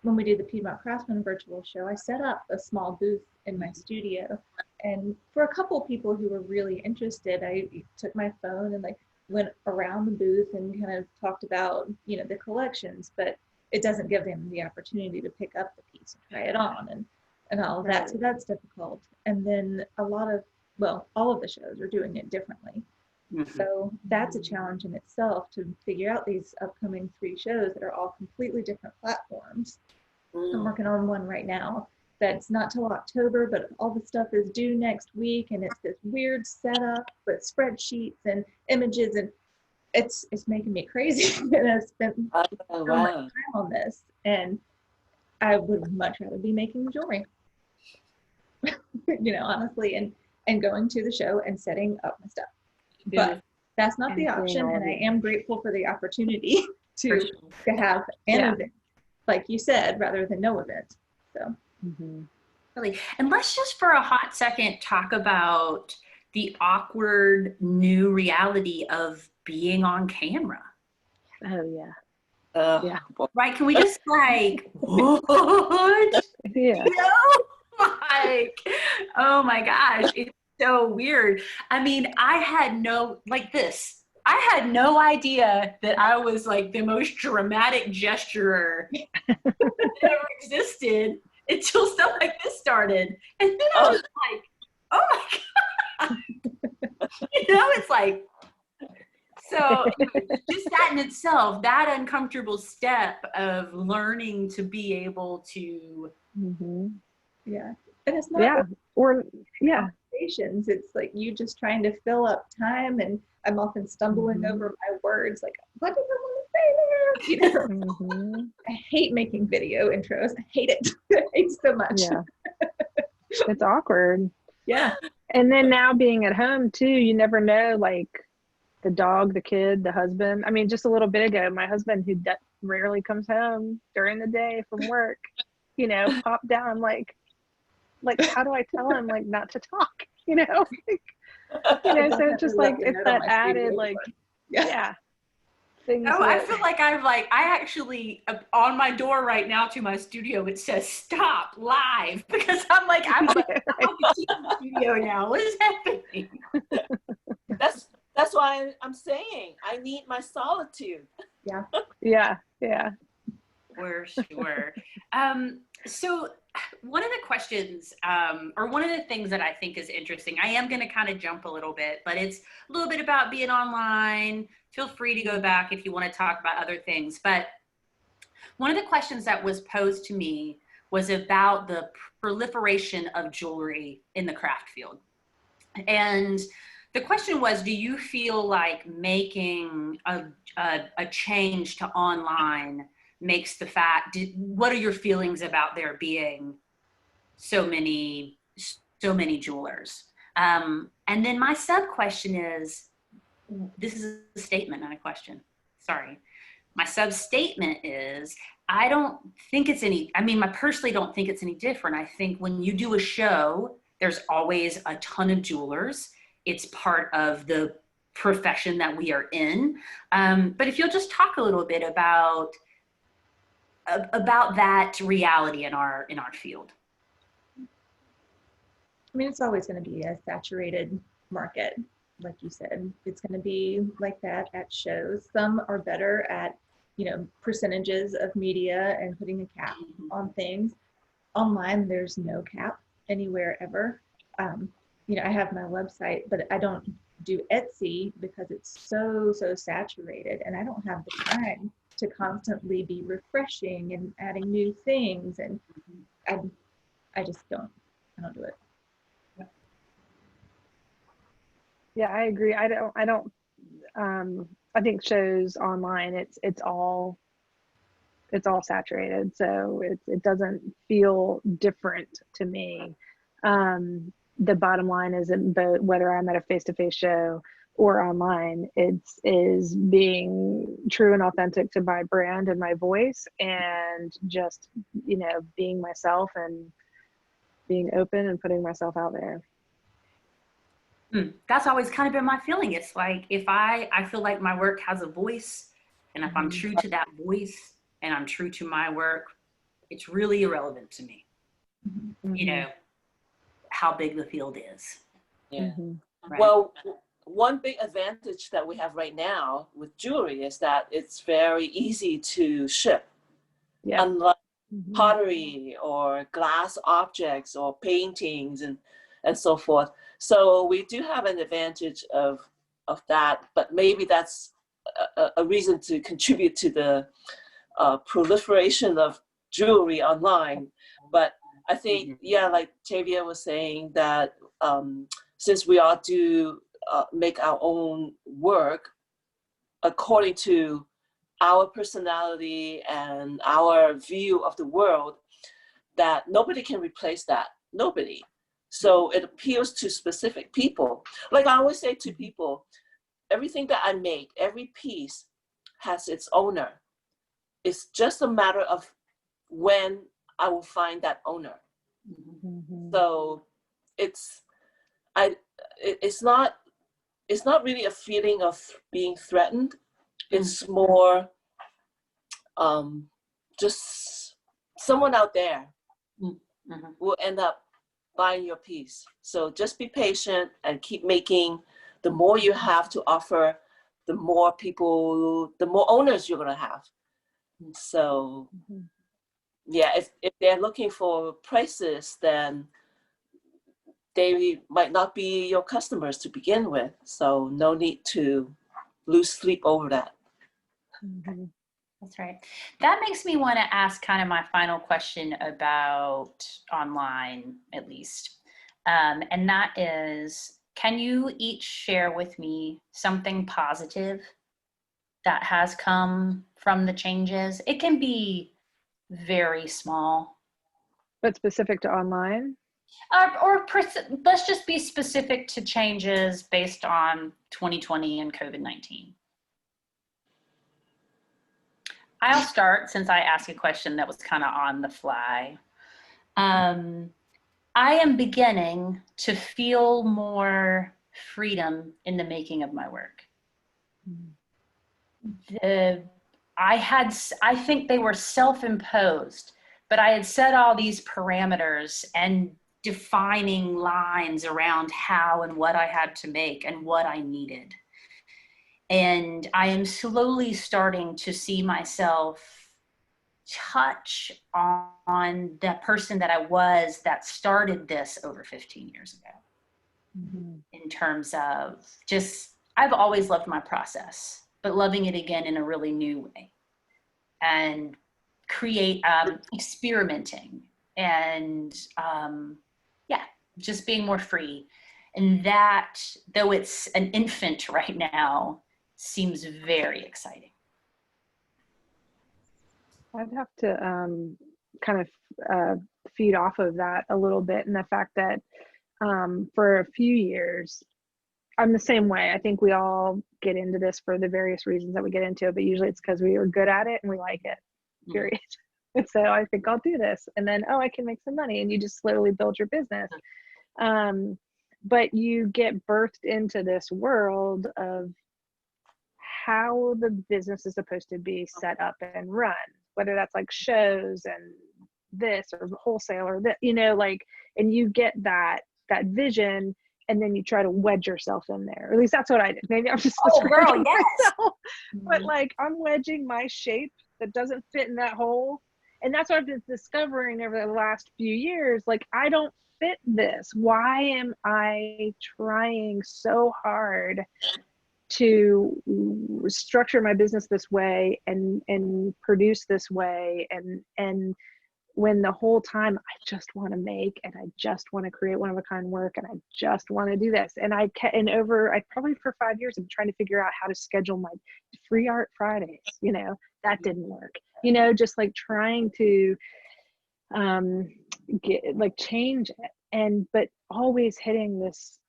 S4: when we did the Piedmont Craftsmen virtual show, I set up a small booth in my studio, and for a couple people who were really interested, I took my phone and like went around the booth and kind of talked about, you know, the collections, but it doesn't give them the opportunity to pick up the piece and try it on and all of that. So that's difficult. And then all of the shows are doing it differently. So that's a challenge in itself to figure out these upcoming 3 shows that are all completely different platforms. I'm working on one right now that's not till October, but all the stuff is due next week, and it's this weird setup with spreadsheets and images, and it's making me crazy. And I've spent so much time on this, and I would much rather be making jewelry, you know, honestly, and going to the show and setting up my stuff. But that's not the option, and I am grateful for the opportunity to have an event, like you said, rather than no event. So
S1: Mm-hmm.
S2: Really. And let's just for a hot second talk about the awkward new reality of being on camera.
S1: Oh yeah. Yeah.
S2: Right? Can we just like, what?
S1: Yeah.
S2: You know? Like, oh my gosh, it's so weird. I mean, I had no idea that I was like the most dramatic gesturer that ever existed until stuff like this started. And then I was like, oh my God. It's like, so just that in itself, that uncomfortable step of learning to be able to.
S1: Mm-hmm.
S4: Yeah. And it's not
S1: conversations.
S4: It's like you just trying to fill up time, and I'm often stumbling over my words, like, what did I want to say there? I hate making video intros. I hate it. I hate it so much.
S1: Yeah. It's awkward.
S4: Yeah.
S1: And then now being at home too, you never know, like the dog, the kid, the husband. I mean, just a little bit ago, my husband, who rarely comes home during the day from work, popped down like how do I tell him like not to talk? So it's just like it's that added like things.
S2: Oh, I feel like I actually on my door right now to my studio it says stop live because I'm like I'm on the studio now. What is happening?
S3: That's why I'm saying I need my solitude.
S1: Yeah.
S2: For sure. So one of the questions, or one of the things that I think is interesting, I am going to kind of jump a little bit, but it's a little bit about being online. Feel free to go back if you want to talk about other things. But one of the questions that was posed to me was about the proliferation of jewelry in the craft field. And the question was, do you feel like making a change to online makes what are your feelings about there being so many jewelers? And then my sub question is, this is a statement, not a question. Sorry. My sub statement is, I personally don't think it's any different. I think when you do a show, there's always a ton of jewelers. It's part of the profession that we are in. But if you'll just talk a little bit about that reality in our field.
S4: I mean, it's always going to be a saturated market. Like you said, it's going to be like that at shows. Some are better at, percentages of media and putting a cap on things. Online, there's no cap anywhere ever. I have my website, but I don't do Etsy because it's so saturated, and I don't have the time to constantly be refreshing and adding new things, and I just don't do it.
S1: Yeah, I agree. I think shows online, it's all saturated, so it doesn't feel different to me. The bottom line is that whether I'm at a face-to-face show or online, is being true and authentic to my brand and my voice, and just being myself and being open and putting myself out there.
S2: That's always kind of been my feeling. It's like if I feel like my work has a voice, and if I'm true to that voice and I'm true to my work, it's really irrelevant to me. How big the field is.
S3: Yeah.
S2: Right?
S3: Well, one big advantage that we have right now with jewelry is that it's very easy to ship.
S1: Yeah.
S3: Unlike pottery or glass objects or paintings and so forth. So we do have an advantage of that, but maybe that's a reason to contribute to the proliferation of jewelry online. But I think, like Tavia was saying, that since we all do make our own work according to our personality and our view of the world, that nobody can replace that. Nobody. So it appeals to specific people. Like I always say to people, everything that I make, every piece has its owner. It's just a matter of when I will find that owner.
S1: Mhm.
S3: So it's it's not really a feeling of being threatened. It's more just someone out there will end up buying your piece. So just be patient and keep making. The more you have to offer, the more people, the more owners you're gonna have. So yeah, if they're looking for prices, then they might not be your customers to begin with. So no need to lose sleep over that.
S1: Mhm.
S2: That's right. That makes me want to ask kind of my final question about online, at least. And that is, can you each share with me something positive that has come from the changes? It can be very small.
S1: But specific to online?
S2: Let's just be specific to changes based on 2020 and COVID-19. I'll start since I asked a question that was kind of on the fly. I am beginning to feel more freedom in the making of my work. I think they were self-imposed, but I had set all these parameters and defining lines around how and what I had to make and what I needed. And I am slowly starting to see myself touch on the person that I was that started this over 15 years ago. In terms of just, I've always loved my process, but loving it again in a really new way, and experimenting and just being more free. And that, though it's an infant right now, seems very exciting.
S1: I'd have to kind of feed off of that a little bit, and the fact that for a few years, I'm the same way. I think we all get into this for the various reasons that we get into it, but usually it's because we are good at it and we like it, period. And so I think I'll do this, and then, oh, I can make some money, and you just slowly build your business. But you get birthed into this world of how the business is supposed to be set up and run, whether that's like shows and this or wholesale or that, like, and you get that vision, and then you try to wedge yourself in there. Or at least that's what I did. Maybe I'm just describing myself, but like I'm wedging my shape that doesn't fit in that hole. And that's what I've been discovering over the last few years. Like, I don't fit this. Why am I trying so hard to structure my business this way and produce this way, and when the whole time I just want to make, and I just want to create one of a kind work, and I just want to do this, and I probably for 5 years I've been trying to figure out how to schedule my free art Fridays. That didn't work. Just like trying to change it, but always hitting this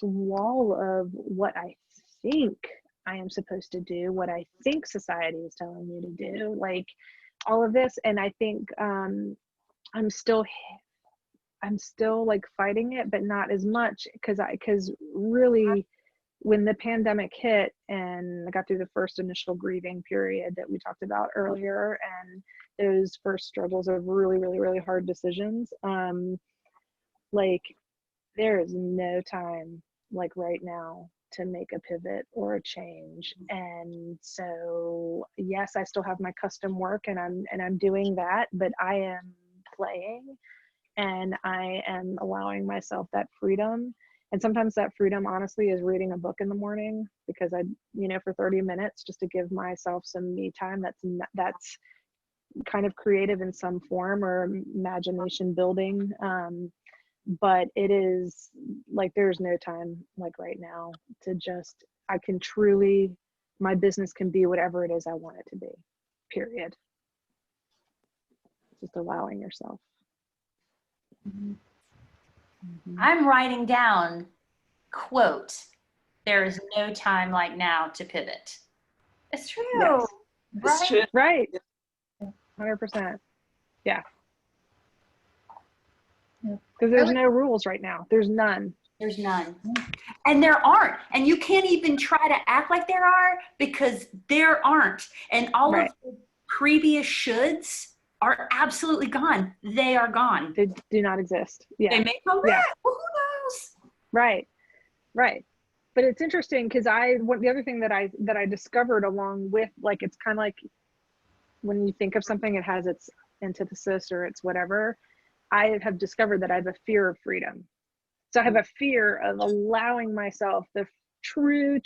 S1: wall of what I think I am supposed to do, what I think society is telling me to do, like all of this. And I think I'm still like fighting it, but not as much, because really when the pandemic hit and I got through the first initial grieving period that we talked about earlier, and those first struggles of really, really, really hard decisions, like there is no time like right now to make a pivot or a change. And so yes, I still have my custom work, and I'm doing that, but I am playing, and I am allowing myself that freedom. And sometimes that freedom, honestly, is reading a book in the morning, because for 30 minutes, just to give myself some me time. That's kind of creative in some form, or imagination building. But it is like, there's no time like right now to just, my business can be whatever it is I want it to be, period. Just allowing yourself.
S2: I'm writing down, quote, "There is no time like now to pivot." It's true.
S1: Yes.
S2: Right?
S3: It's true.
S1: Right. 100%. Yeah. Because there's no rules right now. There's none.
S2: There's none. And there aren't. And you can't even try to act like there are, because there aren't. And all of the previous shoulds are absolutely gone. They are gone.
S1: They do not exist. Yeah.
S2: They may come back. Who knows?
S1: Right. Right. But it's interesting because the other thing that I discovered along with, like, it's kind of like when you think of something, it has its antithesis or its whatever. I have discovered that I have a fear of freedom. So I have a fear of allowing myself the true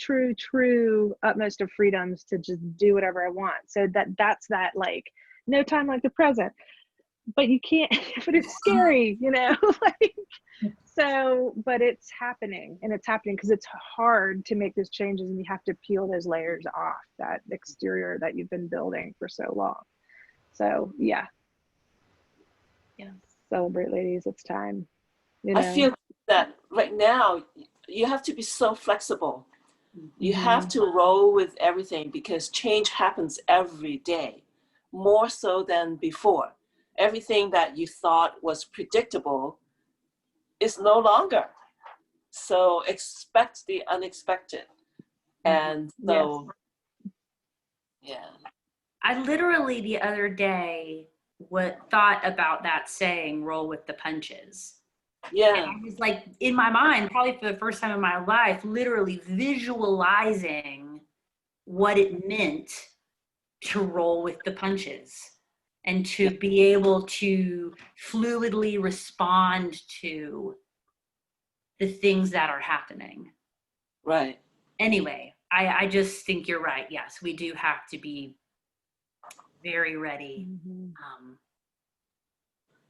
S1: utmost of freedoms to just do whatever I want. So that's that, like, no time like the present. But you can't, but it's scary, you know, like, so, but it's happening, and it's happening because it's hard to make those changes, and you have to peel those layers off that exterior that you've been building for so long. So yeah. Celebrate, ladies, it's time. You know?
S3: I feel that right now you have to be so flexible. You have to roll with everything because change happens every day, more so than before. Everything that you thought was predictable is no longer. So expect the unexpected. And so, yeah.
S2: I literally the other day thought about that saying, roll with the punches.
S3: Yeah.
S2: And I was like, in my mind, probably for the first time in my life, literally visualizing what it meant to roll with the punches and to be able to fluidly respond to the things that are happening.
S3: Right.
S2: Anyway, I just think you're right. Yes, we do have to be very ready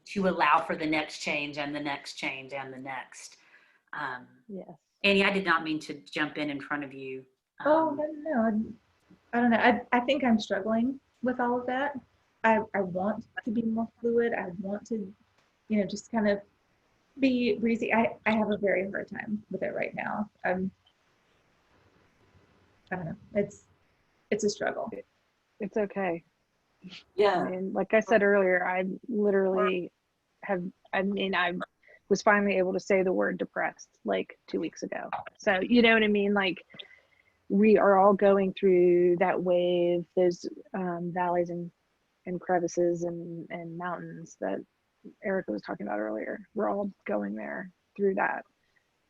S2: to allow for the next change and the next change and the next.
S1: Yes.
S2: Annie, I did not mean to jump in front of you.
S4: No. I don't know. I think I'm struggling with all of that. I want to be more fluid. I want to, you know, just kind of be breezy. I have a very hard time with it right now. I don't know. It's a struggle.
S1: It's okay.
S3: Yeah.
S1: I mean, like I said earlier, I literally I was finally able to say the word depressed like 2 weeks ago. So, you know what I mean? Like, we are all going through that wave, those valleys and crevices and mountains that Erica was talking about earlier. We're all going there through that.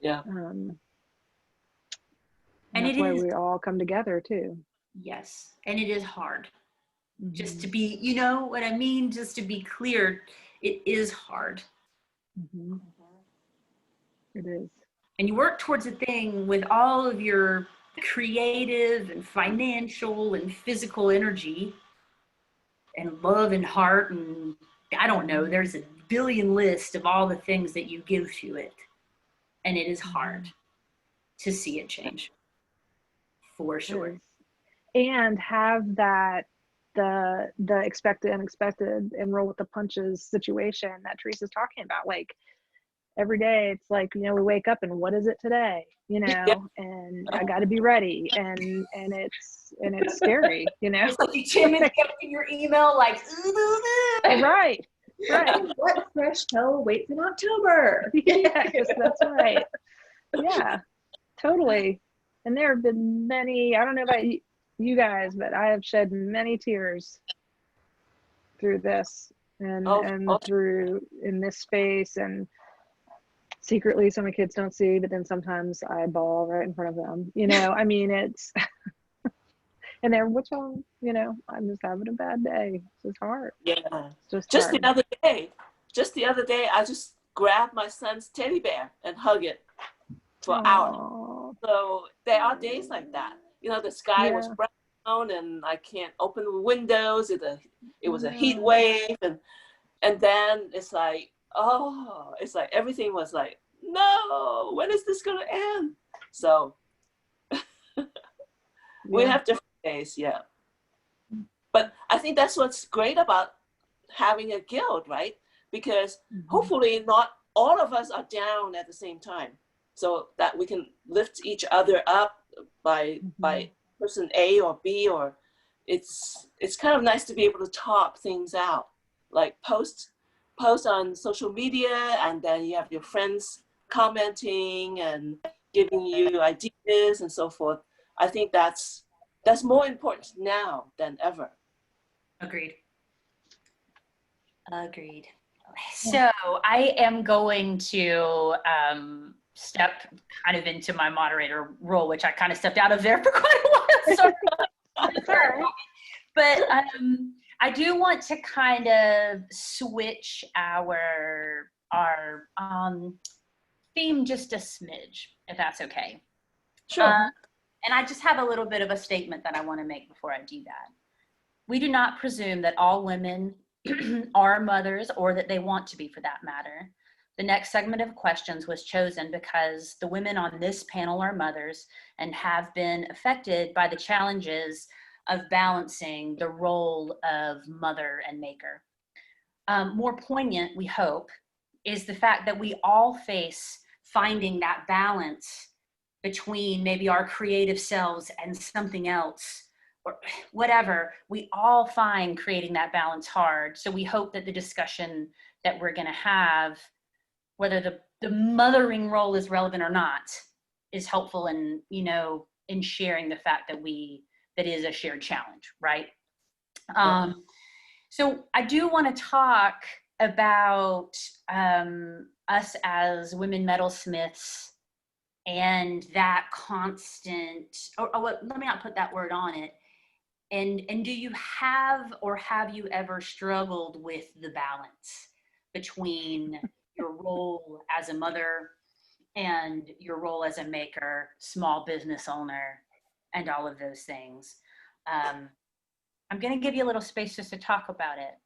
S3: Yeah.
S1: And
S2: And
S1: that's why we all come together too.
S2: Yes. And it is hard. Just to be, you know what I mean? Just to be clear, it is hard.
S1: It is.
S2: And you work towards a thing with all of your creative and financial and physical energy and love and heart, and I don't know, there's a billion list of all the things that you give to it. And it is hard to see it change, for sure.
S1: And have that the expected unexpected and roll with the punches situation that Theresa's talking about. Like, every day it's like, you know, we wake up and what is it today, you know, and I got to be ready, and it's scary, you know.
S2: It's like you tune in your email like
S1: right
S4: What fresh hell waits in October?
S1: Yes, that's right. Yeah, totally. And there have been many, I don't know about you guys, but I have shed many tears through this and through in this space, and secretly some of the kids don't see, but then sometimes I bawl right in front of them, you know. I mean, it's and they're, what's wrong, you know, I'm just having a bad day. It's just hard.
S3: Yeah.
S1: It's
S3: just
S1: hard.
S3: the other day I just grabbed my son's teddy bear and hug it for hours. So there are days like that. You know, the sky was brown and I can't open the windows. It was a heat wave, and then it's like, it's like everything was like, no, when is this gonna end? So we have different days, but I think that's what's great about having a guild, right? Because hopefully not all of us are down at the same time, so that we can lift each other up by person A or B, or it's kind of nice to be able to talk things out, like post post on social media and then you have your friends commenting and giving you ideas and so forth. I think that's more important now than ever.
S2: Agreed. Agreed. So I am going to step kind of into my moderator role, which I kind of stepped out of there for quite a while. Sorry. But I do want to kind of switch our theme just a smidge, if that's okay.
S3: Sure.
S2: And I just have a little bit of a statement that I want to make before I do that. We do not presume that all women are mothers, or that they want to be, for that matter. The next segment of questions was chosen because the women on this panel are mothers and have been affected by the challenges of balancing the role of mother and maker. More poignant, we hope, is the fact that we all face finding that balance between maybe our creative selves and something else, or whatever. We all find creating that balance hard. So we hope that the discussion that we're going to have, whether the mothering role is relevant or not, is helpful in, you know, in sharing the fact that that is a shared challenge, right? So I do want to talk about us as women metalsmiths and that constant, let me not put that word on it. And do you have, or have you ever struggled with the balance between your role as a mother and your role as a maker, small business owner, and all of those things? I'm going to give you a little space just to talk about it,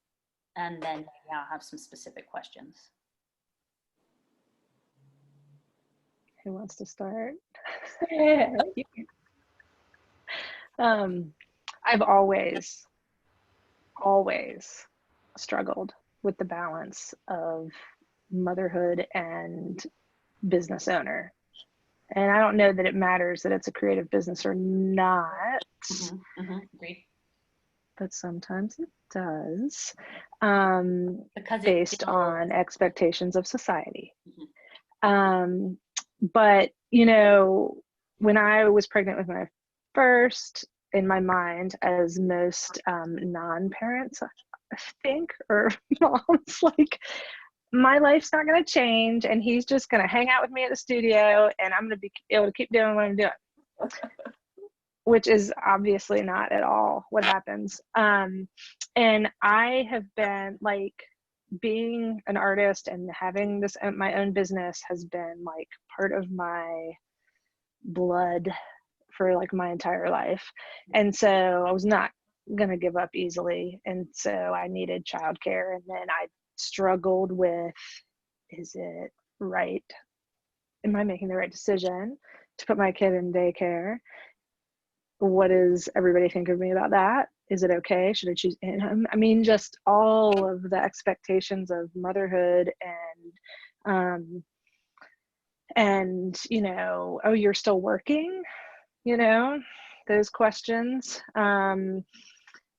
S2: and then I'll have some specific questions.
S1: Who wants to start?
S4: Yeah.
S1: I've always struggled with the balance of motherhood and business owner. And I don't know that it matters that it's a creative business or not,
S2: Agreed.
S1: but sometimes it does,
S2: Because
S1: based on expectations of society. But, you know, when I was pregnant with my first, in my mind, as most non-parents, I think, or moms, like, my life's not going to change, and he's just going to hang out with me at the studio, and I'm going to be able to keep doing what I'm doing, which is obviously not at all what happens. And I have been, like, being an artist and having this, my own business, has been like part of my blood for like my entire life. And so I was not going to give up easily. And so I needed childcare. And then I struggled with, is it right? Am I making the right decision to put my kid in daycare? What does everybody think of me about that? Is it okay? Should I choose him? I mean, just all of the expectations of motherhood and, you know, oh, you're still working, you know, those questions. And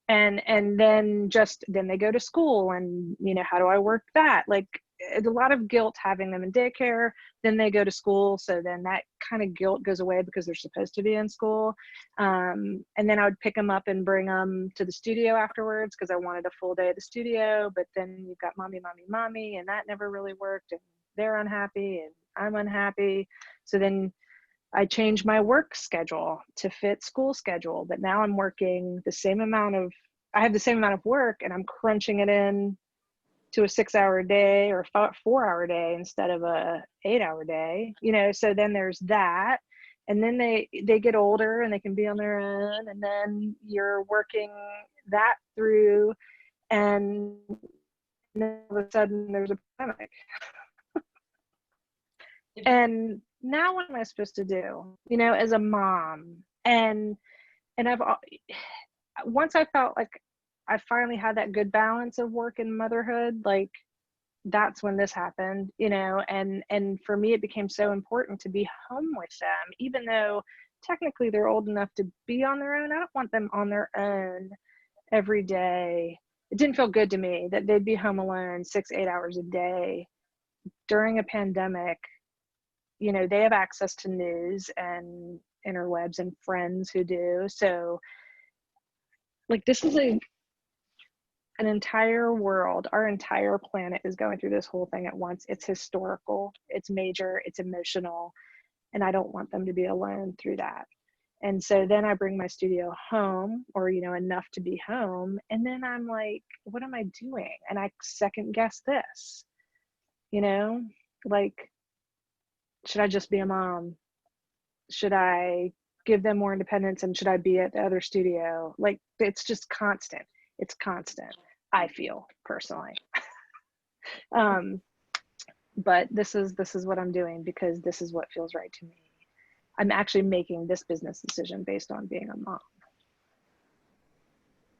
S1: then then they go to school, and, you know, how do I work that? Like, a lot of guilt having them in daycare. Then they go to school, so then that kind of guilt goes away because they're supposed to be in school. And then I would pick them up and bring them to the studio afterwards because I wanted a full day at the studio. But then you've got mommy, and that never really worked, and they're unhappy and I'm unhappy. So then I changed my work schedule to fit school schedule, but now I'm working the same amount of, I have the same amount of work, and I'm crunching it in to a 6-hour day or 4-hour day instead of a 8-hour day, you know. So then there's that, and then they get older and they can be on their own, and then you're working that through, and then all of a sudden there's a pandemic. And now what am I supposed to do, you know, as a mom? And once I felt like I finally had that good balance of work and motherhood, like, that's when this happened, you know. And for me, it became so important to be home with them, even though technically they're old enough to be on their own. I don't want them on their own every day it didn't feel good to me that they'd be home alone 6-8 hours a day during a pandemic. You know, they have access to news and interwebs and friends who do. So like, this is an entire world, our entire planet is going through this whole thing at once. It's historical, it's major, it's emotional, and I don't want them to be alone through that. And so then I bring my studio home, or, you know, enough to be home. And then I'm like, what am I doing? And I second guess this, you know, like, should I just be a mom? Should I give them more independence? And should I be at the other studio? Like, it's just constant. It's constant, I feel personally. But this is what I'm doing because this is what feels right to me. I'm actually making this business decision based on being a mom.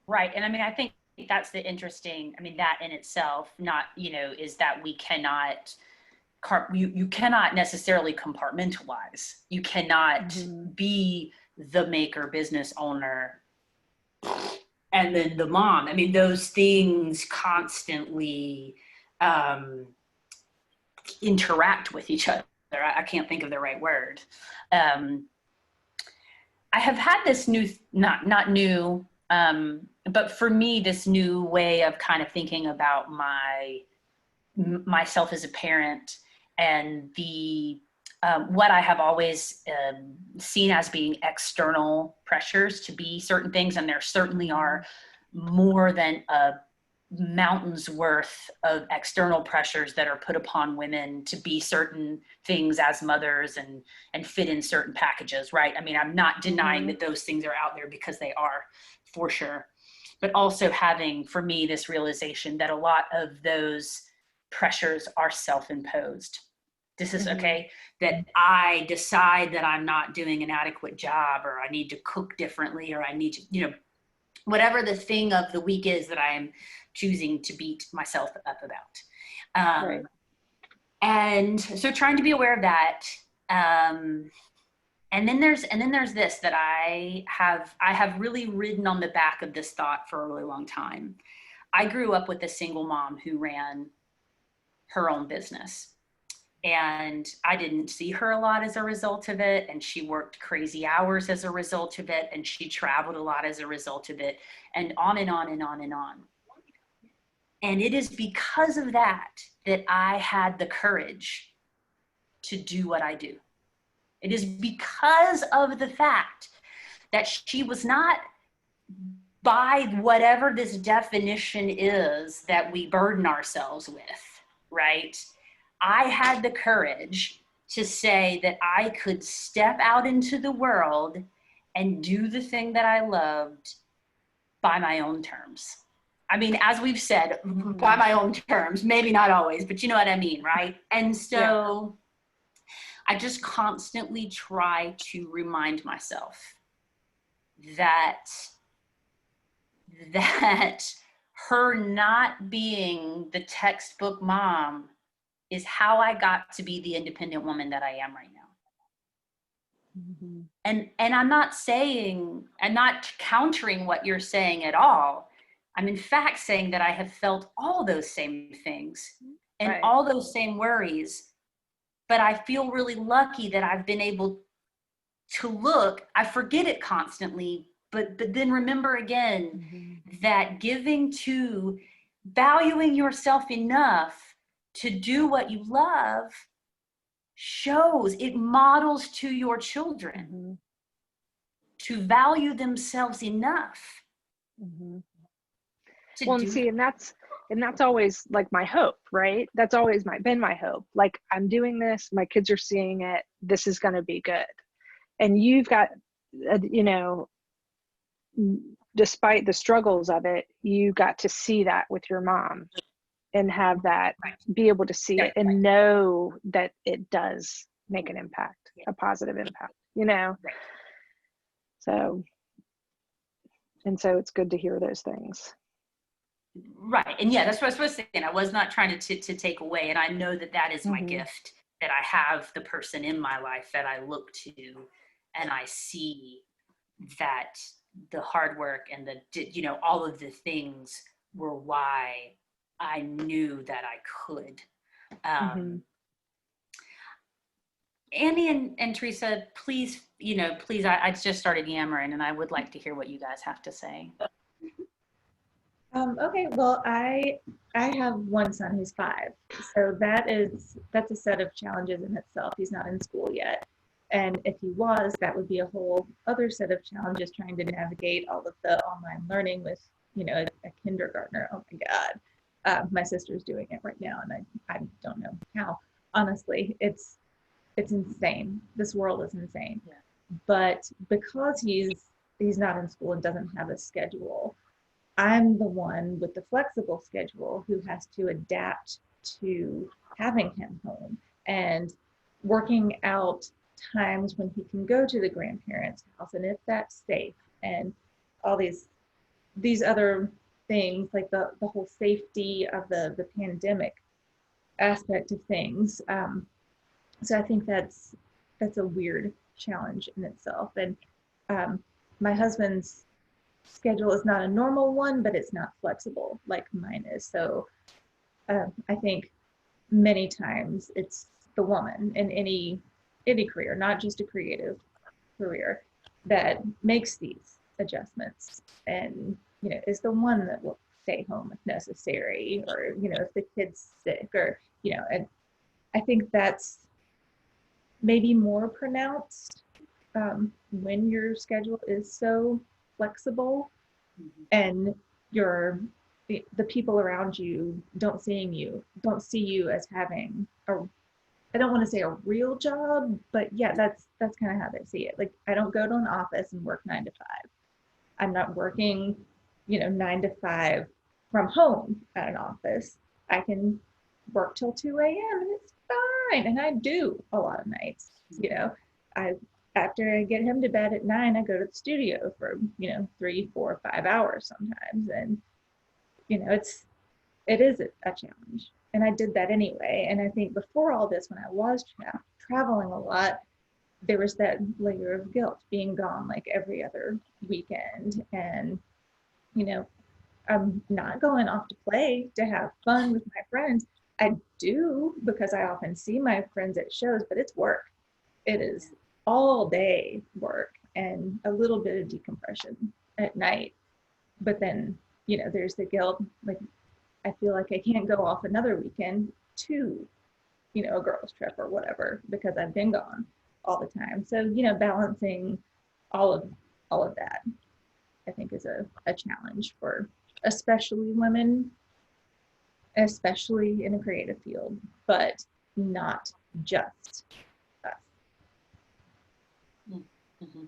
S2: Right. And I mean, I think that's the interesting, I mean, that in itself, not, you know, is that we cannot, you cannot necessarily compartmentalize. You cannot be the maker, business owner, and then the mom. I mean, those things constantly interact with each other. I can't think of the right word. I have had this new, not new, but for me, this new way of kind of thinking about myself as a parent, and the what I have always seen as being external pressures to be certain things, and there certainly are more than a mountain's worth of external pressures that are put upon women to be certain things as mothers and fit in certain packages, right? I mean, I'm not denying that those things are out there, because they are, for sure. But also having, for me, this realization that a lot of those pressures are self-imposed. This is okay, that I decide that I'm not doing an adequate job, or I need to cook differently, or I need to, you know, whatever the thing of the week is that I am choosing to beat myself up about.
S1: Right.
S2: And so trying to be aware of that. And then there's this, that I have really ridden on the back of this thought for a really long time. I grew up with a single mom who ran her own business, and I didn't see her a lot as a result of it. And she worked crazy hours as a result of it. And she traveled a lot as a result of it, and on and on and on and on. And it is because of that that I had the courage to do what I do. It is because of the fact that she was not, by whatever this definition is that we burden ourselves with, right? I had the courage to say that I could step out into the world and do the thing that I loved by my own terms. I mean, as we've said, by my own terms, maybe not always, but you know what I mean, right? And so I just constantly try to remind myself that her not being the textbook mom is how I got to be the independent woman that I am right now. And I'm not countering what you're saying at all. I'm in fact saying that I have felt all those same things and all those same worries, but I feel really lucky that I've been able to look, I forget it constantly, but then remember again that giving to, valuing yourself enough to do what you love shows, it models to your children to value themselves enough.
S1: Well, and see, and that's always like my hope, right? That's always been my hope. Like, I'm doing this, my kids are seeing it, this is going to be good. And you've got, you know, despite the struggles of it, you got to see that with your mom and have that, be able to see it and know that it does make an impact, a positive impact, you know? So, and so it's good to hear those things.
S2: Right. And yeah, that's what I was saying. I was not trying to take away. And I know that that is my gift, that I have the person in my life that I look to, and I see that the hard work and the, you know, all of the things were why I knew that I could. Annie and Theresa, please, please, I just started yammering and I would like to hear what you guys have to say.
S4: Okay, well, I have one son who's 5, so that's a set of challenges in itself. He's not in school yet, and if he was, that would be a whole other set of challenges trying to navigate all of the online learning with, a kindergartner. Oh my God, my sister's doing it right now, and I don't know how. Honestly, it's insane. This world is insane.
S2: Yeah.
S4: But because he's not in school and doesn't have a schedule, I'm the one with the flexible schedule who has to adapt to having him home and working out times when he can go to the grandparents' house and if that's safe, and all these other things, like the whole safety of the pandemic aspect of things. So I think that's a weird challenge in itself. And my husband's schedule is not a normal one, but it's not flexible like mine is. So I think many times it's the woman in any career, not just a creative career, that makes these adjustments and is the one that will stay home if necessary, or if the kid's sick, or and I think that's maybe more pronounced when your schedule is so flexible and the people around you don't see you as having I don't want to say a real job, but yeah, that's kind of how they see it. Like, I don't go to an office and work 9 to 5. I'm not working 9 to 5 from home at an office. I can work till 2 a.m. and it's fine, and I do a lot of nights. After I get him to bed at 9, I go to the studio for 3, 4, 5 hours sometimes, and it is a challenge, and I did that anyway. And I think before all this, when I was traveling a lot, there was that layer of guilt being gone like every other weekend, and I'm not going off to play to have fun with my friends. I do, because I often see my friends at shows, but it's work. It is all day work and a little bit of decompression at night. But then, there's the guilt. Like, I feel like I can't go off another weekend to, a girls' trip or whatever, because I've been gone all the time. So, balancing all of that, I think, is a challenge for especially women, especially in a creative field, but not just us.
S2: Mm-hmm.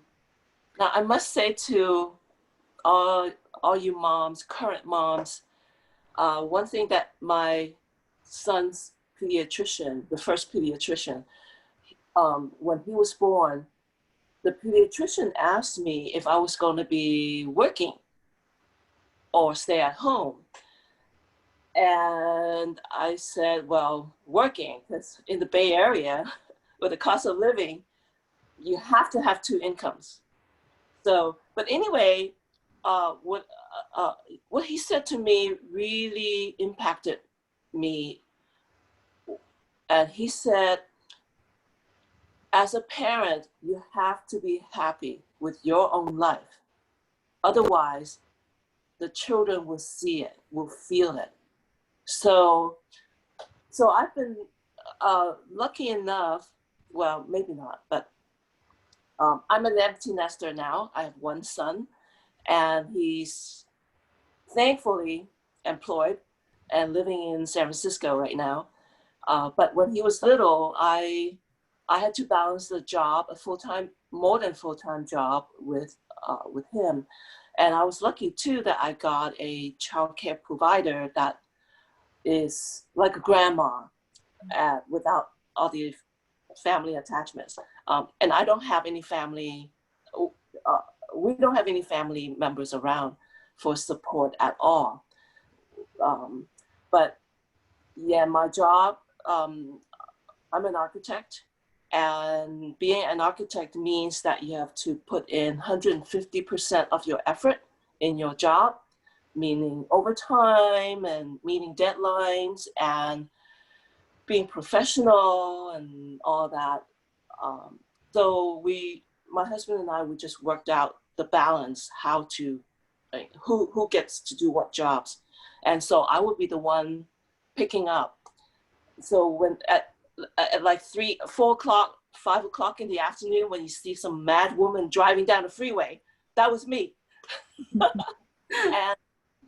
S3: Now, I must say to all you moms, current moms, one thing that my son's pediatrician, the first pediatrician, when he was born, the pediatrician asked me if I was going to be working or stay at home. And I said, well, working, because in the Bay Area, with the cost of living, you have to have 2 incomes. So, but anyway, what he said to me really impacted me. And he said, as a parent, you have to be happy with your own life. Otherwise, the children will see it, will feel it. So I've been lucky enough, well, maybe not, but I'm an empty nester now. I have 1 son, and he's thankfully employed and living in San Francisco right now. But when he was little, I had to balance the job, a full-time, more than full-time job with him. And I was lucky too that I got a childcare provider that is like a grandma without all the family attachments. And I don't have any family, we don't have any family members around for support at all. But yeah, my job, I'm an architect, and being an architect means that you have to put in 150% of your effort in your job, meaning overtime and meeting deadlines and being professional and all that. So my husband and I, we just worked out the balance, how to, like, who gets to do what jobs. And so I would be the one picking up. So when at like 3, 4 o'clock, 5 o'clock in the afternoon, when you see some mad woman driving down the freeway, that was me.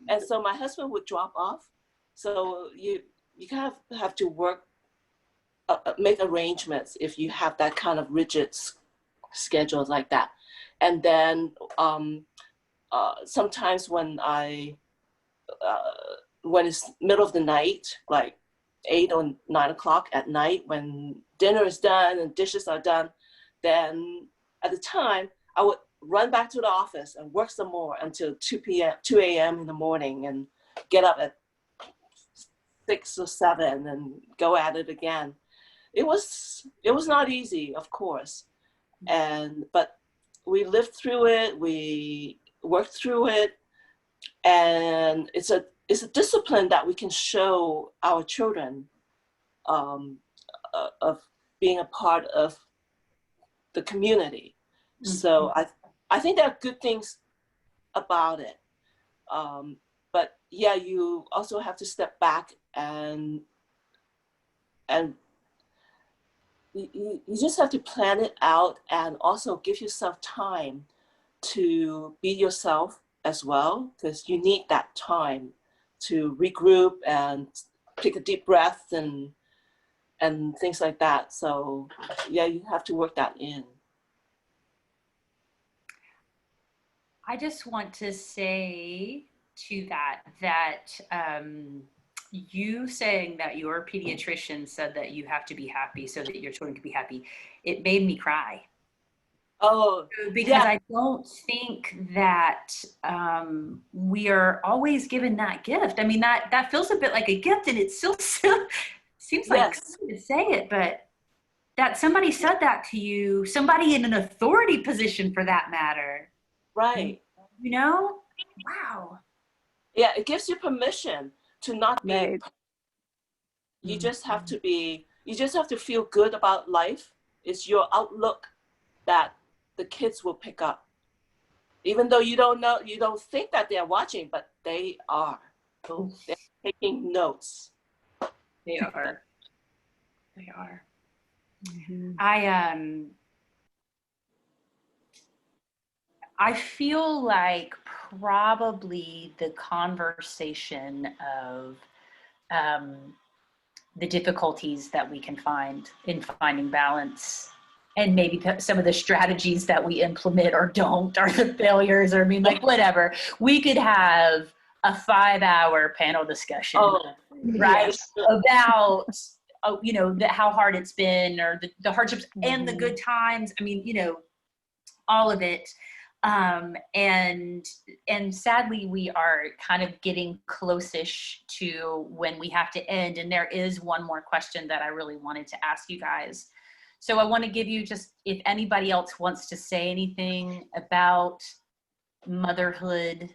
S3: and so my husband would drop off. So you kind of have to work, make arrangements if you have that kind of rigid schedule like that. And then sometimes when it's middle of the night, like 8 or 9 o'clock at night, when dinner is done and dishes are done, then at the time I would run back to the office and work some more until 2 a.m. in the morning, and get up at 6 or 7 and go at it again. It was not easy, of course, but we lived through it. We worked through it, and it's a discipline that we can show our children, of being a part of the community. Mm-hmm. So I think there are good things about it, but yeah, you also have to step back and you just have to plan it out, and also give yourself time to be yourself as well, because you need that time to regroup and take a deep breath and things like that. So yeah, you have to work that in.
S2: I just want to say to that you saying that your pediatrician said that you have to be happy so that your children can be happy, it made me cry.
S3: Oh,
S2: because
S3: yeah.
S2: I don't think that we are always given that gift. I mean, that feels a bit like a gift, and it still seems like
S3: Yes.
S2: to say it, but that somebody said that to you, somebody in an authority position for that matter.
S3: Right.
S2: You know? Wow.
S3: Yeah, it gives you permission to not be.
S1: Right.
S3: You just have to feel good about life. It's your outlook that the kids will pick up. Even though you don't think that they're watching, but they are.
S2: Oh.
S3: They're taking notes.
S2: They are. They are.
S1: Mm-hmm.
S2: I feel like probably the conversation of the difficulties that we can find in finding balance, and maybe some of the strategies that we implement or don't, or the failures, or I mean, like, whatever. We could have a 5-hour panel discussion, right?
S1: Yes.
S2: About, you know, how hard it's been, or the hardships and the
S1: Mm-hmm.
S2: good times. I mean, you know, all of it. And sadly, we are kind of getting close-ish to when we have to end. And there is one more question that I really wanted to ask you guys. So I want to give you, just, if anybody else wants to say anything about motherhood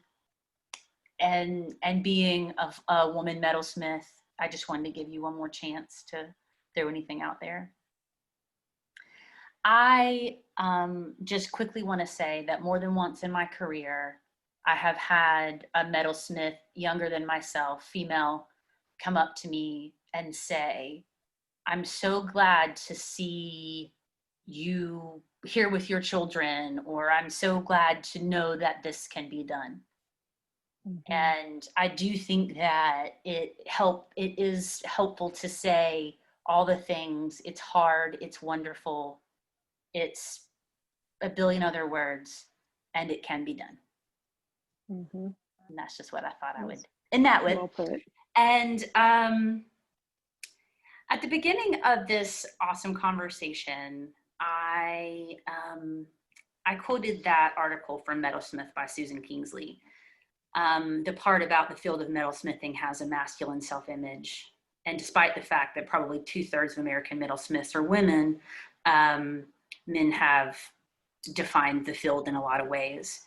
S2: and being a woman metalsmith, I just wanted to give you one more chance to throw anything out there. I just quickly want to say that more than once in my career, I have had a metalsmith younger than myself, female, come up to me and say, "I'm so glad to see you here with your children," or "I'm so glad to know that this can be done." Mm-hmm. And I do think that it is helpful to say all the things. It's hard, it's wonderful, it's a billion other words, and it can be done.
S1: Mm-hmm.
S2: And that's just what I thought I would end that with.
S1: Well put.
S2: And at the beginning of this awesome conversation, I quoted that article from Metalsmith by Susan Kingsley. The part about the field of metalsmithing has a masculine self-image. And despite the fact that probably 2/3 of American metalsmiths are women, men have defined the field in a lot of ways.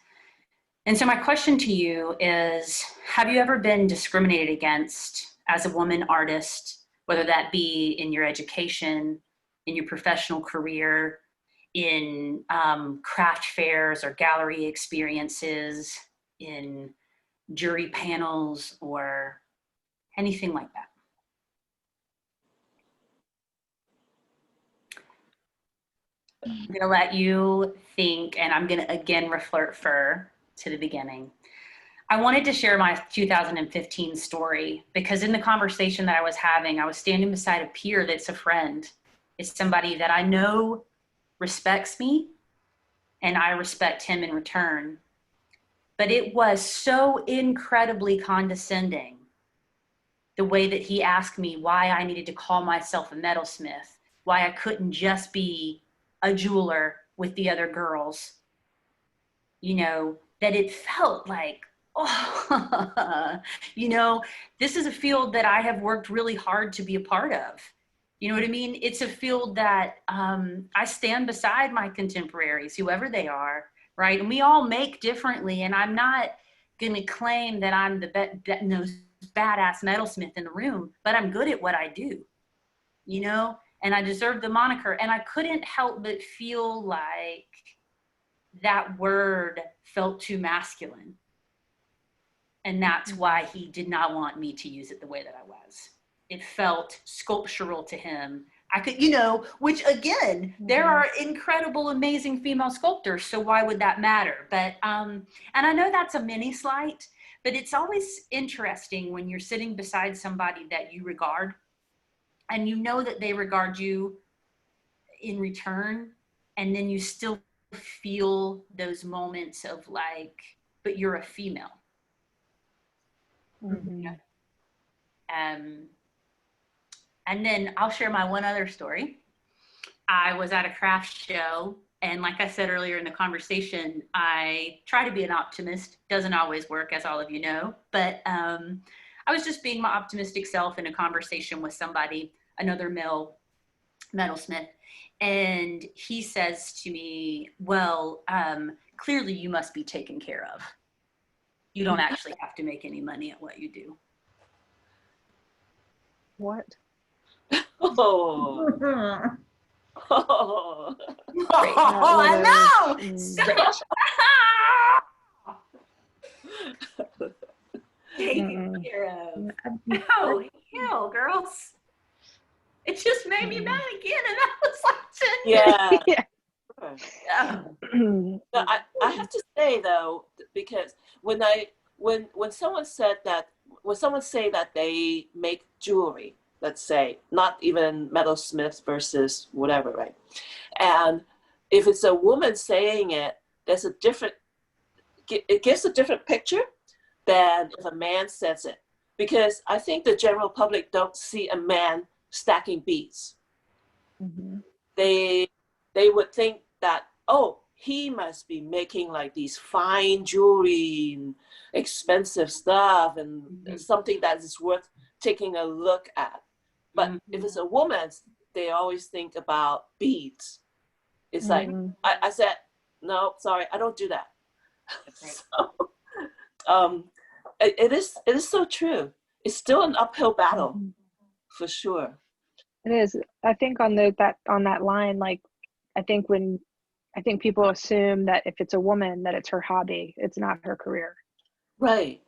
S2: And so my question to you is, have you ever been discriminated against as a woman artist, whether that be in your education, in your professional career, in craft fairs or gallery experiences, in jury panels, or anything like that? I'm gonna let you think, and I'm gonna again refer to the beginning. I wanted to share my 2015 story because in the conversation that I was having, I was standing beside a peer that's a friend. It's somebody that I know respects me and I respect him in return. But it was so incredibly condescending the way that he asked me why I needed to call myself a metalsmith, why I couldn't just be a jeweler with the other girls, you know, that it felt like, oh, you know, this is a field that I have worked really hard to be a part of. You know what I mean? It's a field that I stand beside my contemporaries, whoever they are, right? And we all make differently. And I'm not going to claim that I'm the most badass metalsmith in the room, but I'm good at what I do, you know? And I deserve the moniker. And I couldn't help but feel like that word felt too masculine. And that's why he did not want me to use it the way that I was. It felt sculptural to him. I could, you know, which again, there are incredible, amazing female sculptors. So why would that matter? But, and I know that's a mini slight, but it's always interesting when you're sitting beside somebody that you regard and you know that they regard you in return. And then you still feel those moments of like, but you're a female.
S1: Mm-hmm.
S2: And then I'll share my one other story. I was at a craft show, and like I said earlier in the conversation, I try to be an optimist. Doesn't always work, as all of you know, but I was just being my optimistic self in a conversation with somebody, another male metalsmith, and he says to me, well, clearly you must be taken care of. You don't actually have to make any money at what you do.
S1: What?
S3: Oh. Oh.
S2: I know. Taken care of. Oh, hell, girls. It just made me mad again, and that was like 10
S3: Yeah.
S2: Yeah.
S3: No, I have to say though, because when someone said that, when someone say that they make jewelry, let's say, not even metalsmiths versus whatever, right? And if it's a woman saying it, there's a different, it gives a different picture than if a man says it. Because I think the general public don't see a man stacking beads.
S1: Mm-hmm.
S3: They would think that, oh, he must be making like these fine jewelry and expensive stuff and something that is worth taking a look at. But if it's a woman, they always think about beads. It's like, I said, no, sorry, I don't do that. So, it is so true. It's still an uphill battle, for sure.
S1: It is. I think on that line, like, I think people assume that if it's a woman, that it's her hobby. It's not her career.
S3: Right.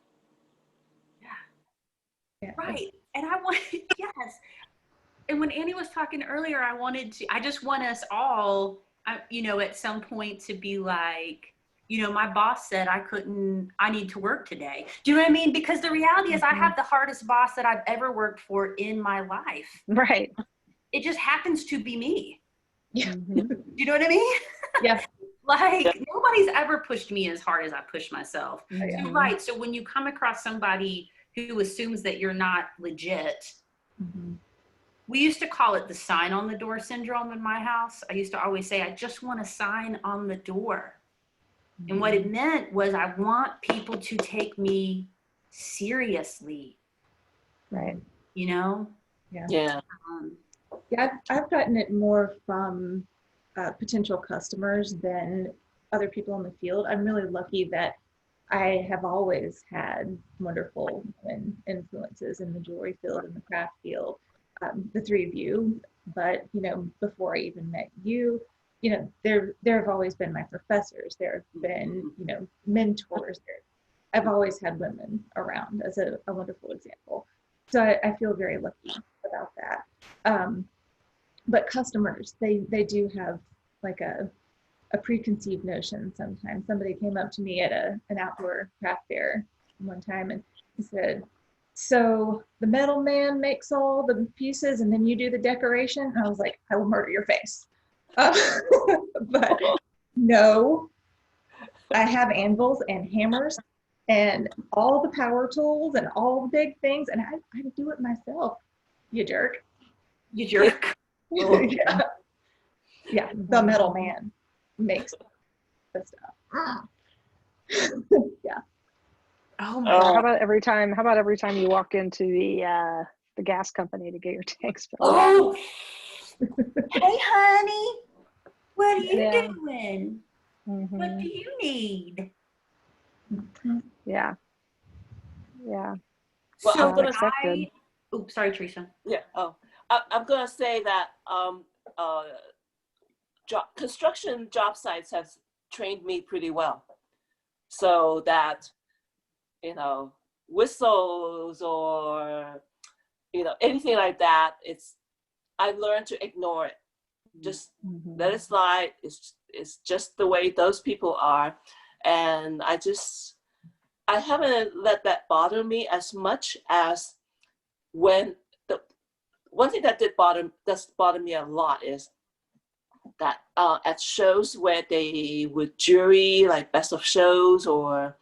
S2: Yeah. Right. And I want, yes. And when Annie was talking earlier, I just want us all, you know, at some point to be like, you know, my boss said I need to work today. Do you know what I mean? Because the reality is I have the hardest boss that I've ever worked for in my life.
S1: Right.
S2: It just happens to be me.
S4: Yeah.
S2: Do you know what I mean?
S4: Yeah.
S2: Like nobody's ever pushed me as hard as I push myself.
S1: Mm-hmm.
S2: So, right. So when you come across somebody who assumes that you're not legit, we used to call it the sign on the door syndrome in my house. I used to always say, I just want a sign on the door. And what it meant was I want people to take me seriously.
S1: Right.
S2: You know?
S4: Yeah.
S3: Yeah.
S4: Yeah, I've gotten it more from potential customers than other people in the field. I'm really lucky that I have always had wonderful women influences in the jewelry field and the craft field, the three of you. But, you know, before I even met you, you know, there have always been my professors. There have been, you know, mentors. I've always had women around as a wonderful example. So I feel very lucky about that. But customers, they do have like a preconceived notion sometimes. Somebody came up to me at an outdoor craft fair one time and he said, so the metal man makes all the pieces and then you do the decoration? And I was like, I will murder your face. But no, I have anvils and hammers and all the power tools and all the big things, and I do it myself, you jerk.
S2: You jerk.
S4: Yeah. Yeah, the metal man makes the stuff. Yeah.
S2: Oh my
S1: How
S2: God.
S1: about every time you walk into the gas company to get your tanks filled?
S2: Oh, hey, honey, what are you
S1: Yeah.
S2: doing? What do you need?
S1: Yeah. Yeah.
S3: Well,
S2: So
S3: I'm gonna.
S2: oops, sorry, Theresa.
S3: Yeah. Oh, I'm gonna say that construction job sites have trained me pretty well, so that, you know, whistles or, you know, anything like that, I learned to ignore it. Just let it slide. It's just the way those people are, and I haven't let that bother me as much as when the one thing that does bother me a lot is that at shows where they would jury like best of shows or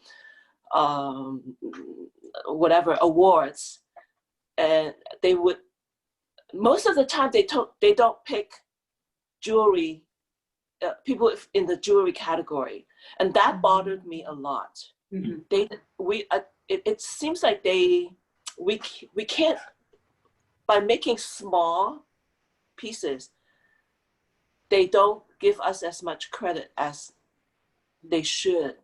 S3: whatever awards, and they would, most of the time they don't pick jewelry people in the jewelry category, and that bothered me a lot. It seems like we can't, by making small pieces, they don't give us as much credit as they should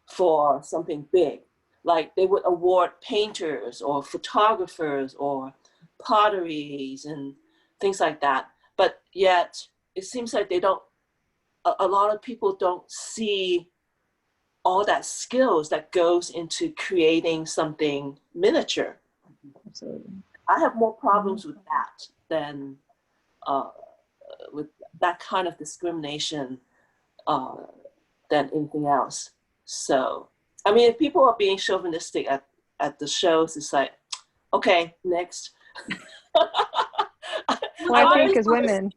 S3: for something big. Like they would award painters or photographers or potteries and things like that. But yet it seems like they don't, a lot of people don't see all that skills that goes into creating something miniature.
S1: Absolutely.
S3: I have more problems with that than with that kind of discrimination than anything else. So, I mean, if people are being chauvinistic at the shows, it's like, okay, next.
S1: Well, I think as women,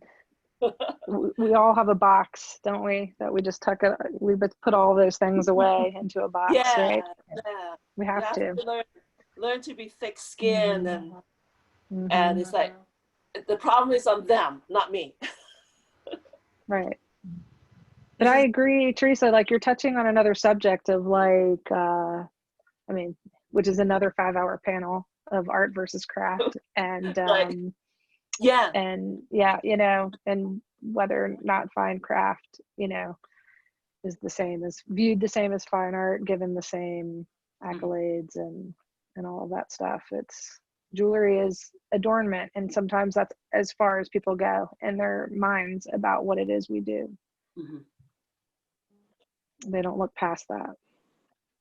S1: we all have a box, don't we? That we just tuck it. We put all those things away into a box, right?
S3: Yeah.
S1: We have to.
S3: Learn to be thick-skinned, and it's like the problem is on them, not me.
S1: Right. But I agree, Theresa, like you're touching on another subject of like, I mean, which is another 5-hour panel of art versus craft. And,
S3: Yeah.
S1: And yeah, you know, and whether or not fine craft, you know, is viewed the same as fine art, given the same accolades and all of that stuff. Jewelry is adornment, and sometimes that's as far as people go in their minds about what it is we do. They don't look past that.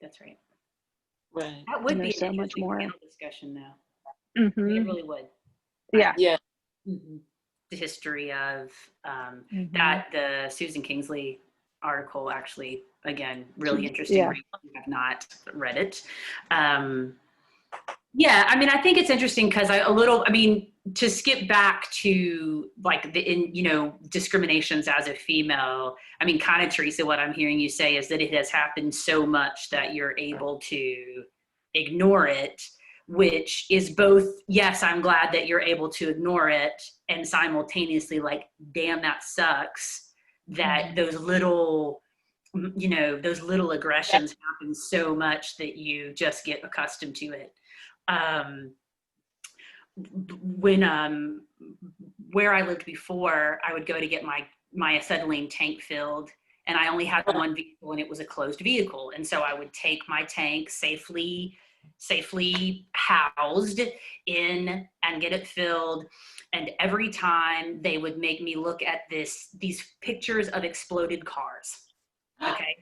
S2: That's right.
S3: Right.
S2: That would be an
S1: so much
S2: interesting
S1: more
S2: panel discussion, though. It really would.
S1: Yeah.
S3: Yeah.
S2: The history of that, the Susan Kingsley article, actually, again, really interesting.
S1: Yeah.
S2: Read. I have not read it. Yeah, I mean, I think it's interesting because to skip back to like discriminations as a female, I mean, kind of, Theresa, what I'm hearing you say is that it has happened so much that you're able to ignore it, which is both, yes, I'm glad that you're able to ignore it, and simultaneously like, damn, that sucks that those little aggressions happen so much that you just get accustomed to it. Where I lived before, I would go to get my acetylene tank filled, and I only had one vehicle, and it was a closed vehicle. And so I would take my tank safely housed in and get it filled. And every time they would make me look at these pictures of exploded cars, okay?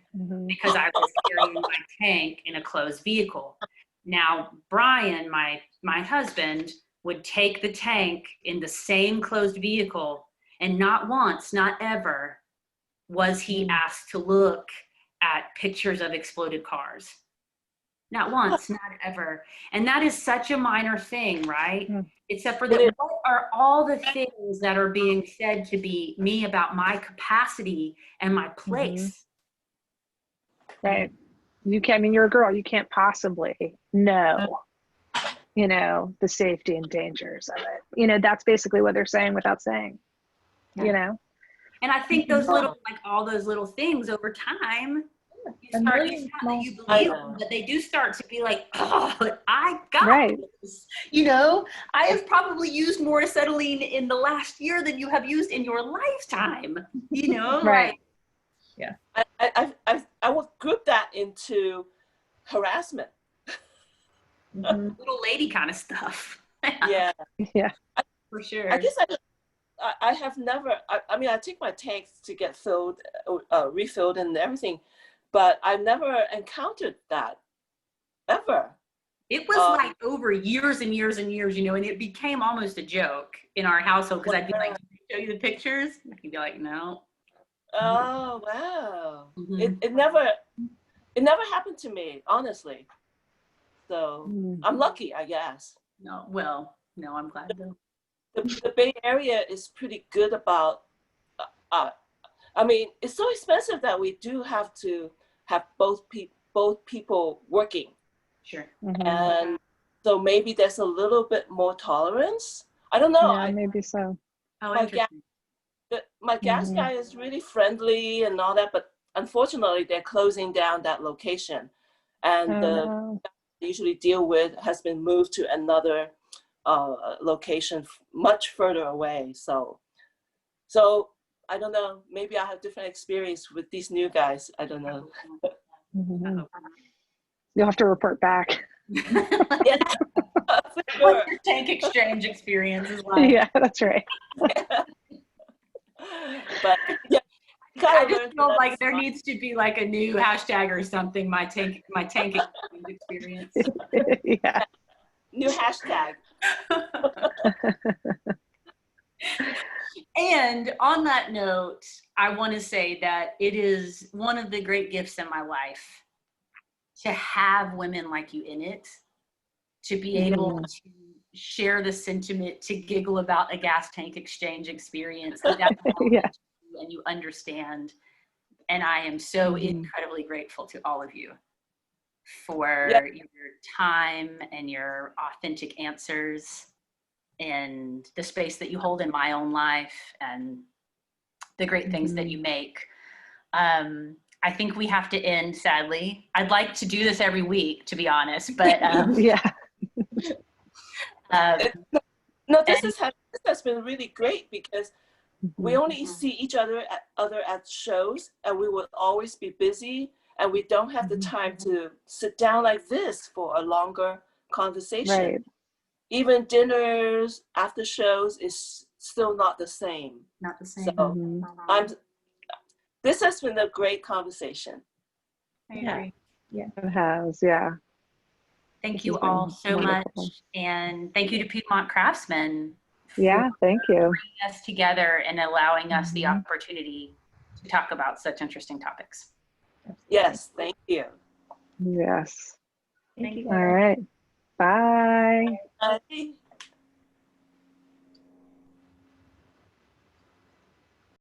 S2: Because I was carrying my tank in a closed vehicle. Now, Brian, my husband, would take the tank in the same closed vehicle, and not once, not ever, was he asked to look at pictures of exploded cars. Not once, not ever. And that is such a minor thing, right? Except for that, what are all the things that are being said to be me about my capacity and my place?
S1: Right. You can't, I mean, you're a girl, you can't possibly know, you know, the safety and dangers of it. You know, that's basically what they're saying without saying, you know?
S2: And I think those little, like all those little things over time, you believe them, but they do start to be like, oh, but I got this. You know, I have probably used more acetylene in the last year than you have used in your lifetime, you know?
S1: Right.
S4: Yeah.
S3: I would group that into harassment.
S2: Little lady kind of stuff.
S3: Yeah.
S1: Yeah.
S2: For sure.
S3: I guess I have never, I mean, I take my tanks to get filled, refilled and everything, but I've never encountered that, ever.
S2: It was like over years and years and years, you know, and it became almost a joke in our household, because I'd be like, can I show you the pictures? And he'd be like, no.
S3: Oh, wow. It never happened to me, honestly. So I'm lucky, I guess.
S2: No, well, no, I'm glad though.
S3: The Bay Area is pretty good about, I mean, it's so expensive that we do have to have both people working.
S2: Sure.
S3: And so maybe there's a little bit more tolerance. I don't know.
S1: Yeah, maybe so.
S2: Oh,
S3: my gas guy is really friendly and all that, but unfortunately they're closing down that location, and the they usually deal with has been moved to another location much further away. So I don't know, maybe I have different experience with these new guys. I don't know.
S1: You'll have to report back.
S3: Yeah, for sure.
S2: What's your tank exchange experience is like?
S1: Yeah, that's right.
S3: But yeah,
S2: I just feel like there needs to be like a new hashtag or something. My tank exchange experience.
S1: Yeah.
S3: New hashtag.
S2: And on that note, I want to say that it is one of the great gifts in my life to have women like you in it, to be able to share the sentiment, to giggle about a gas tank exchange experience, and you understand. And I am so incredibly grateful to all of you for your time and your authentic answers, and the space that you hold in my own life, and the great things that you make. I think we have to end, sadly. I'd like to do this every week, to be honest, but
S3: no, this has been really great, because we only see each other at shows, and we will always be busy, and we don't have the time to sit down like this for a longer conversation.
S1: Right.
S3: Even dinners, after shows is still not the same.
S2: Not the same.
S3: So this has been a great conversation.
S2: I agree.
S4: Yeah.
S1: It has, yeah.
S2: Thank you all so much. And thank you to Piedmont Craftsmen.
S1: Thank you.
S2: Bringing us together and allowing us the opportunity to talk about such interesting topics.
S3: Yes, thank you.
S1: Yes.
S4: Thank you.
S1: All right. Bye.
S3: Bye.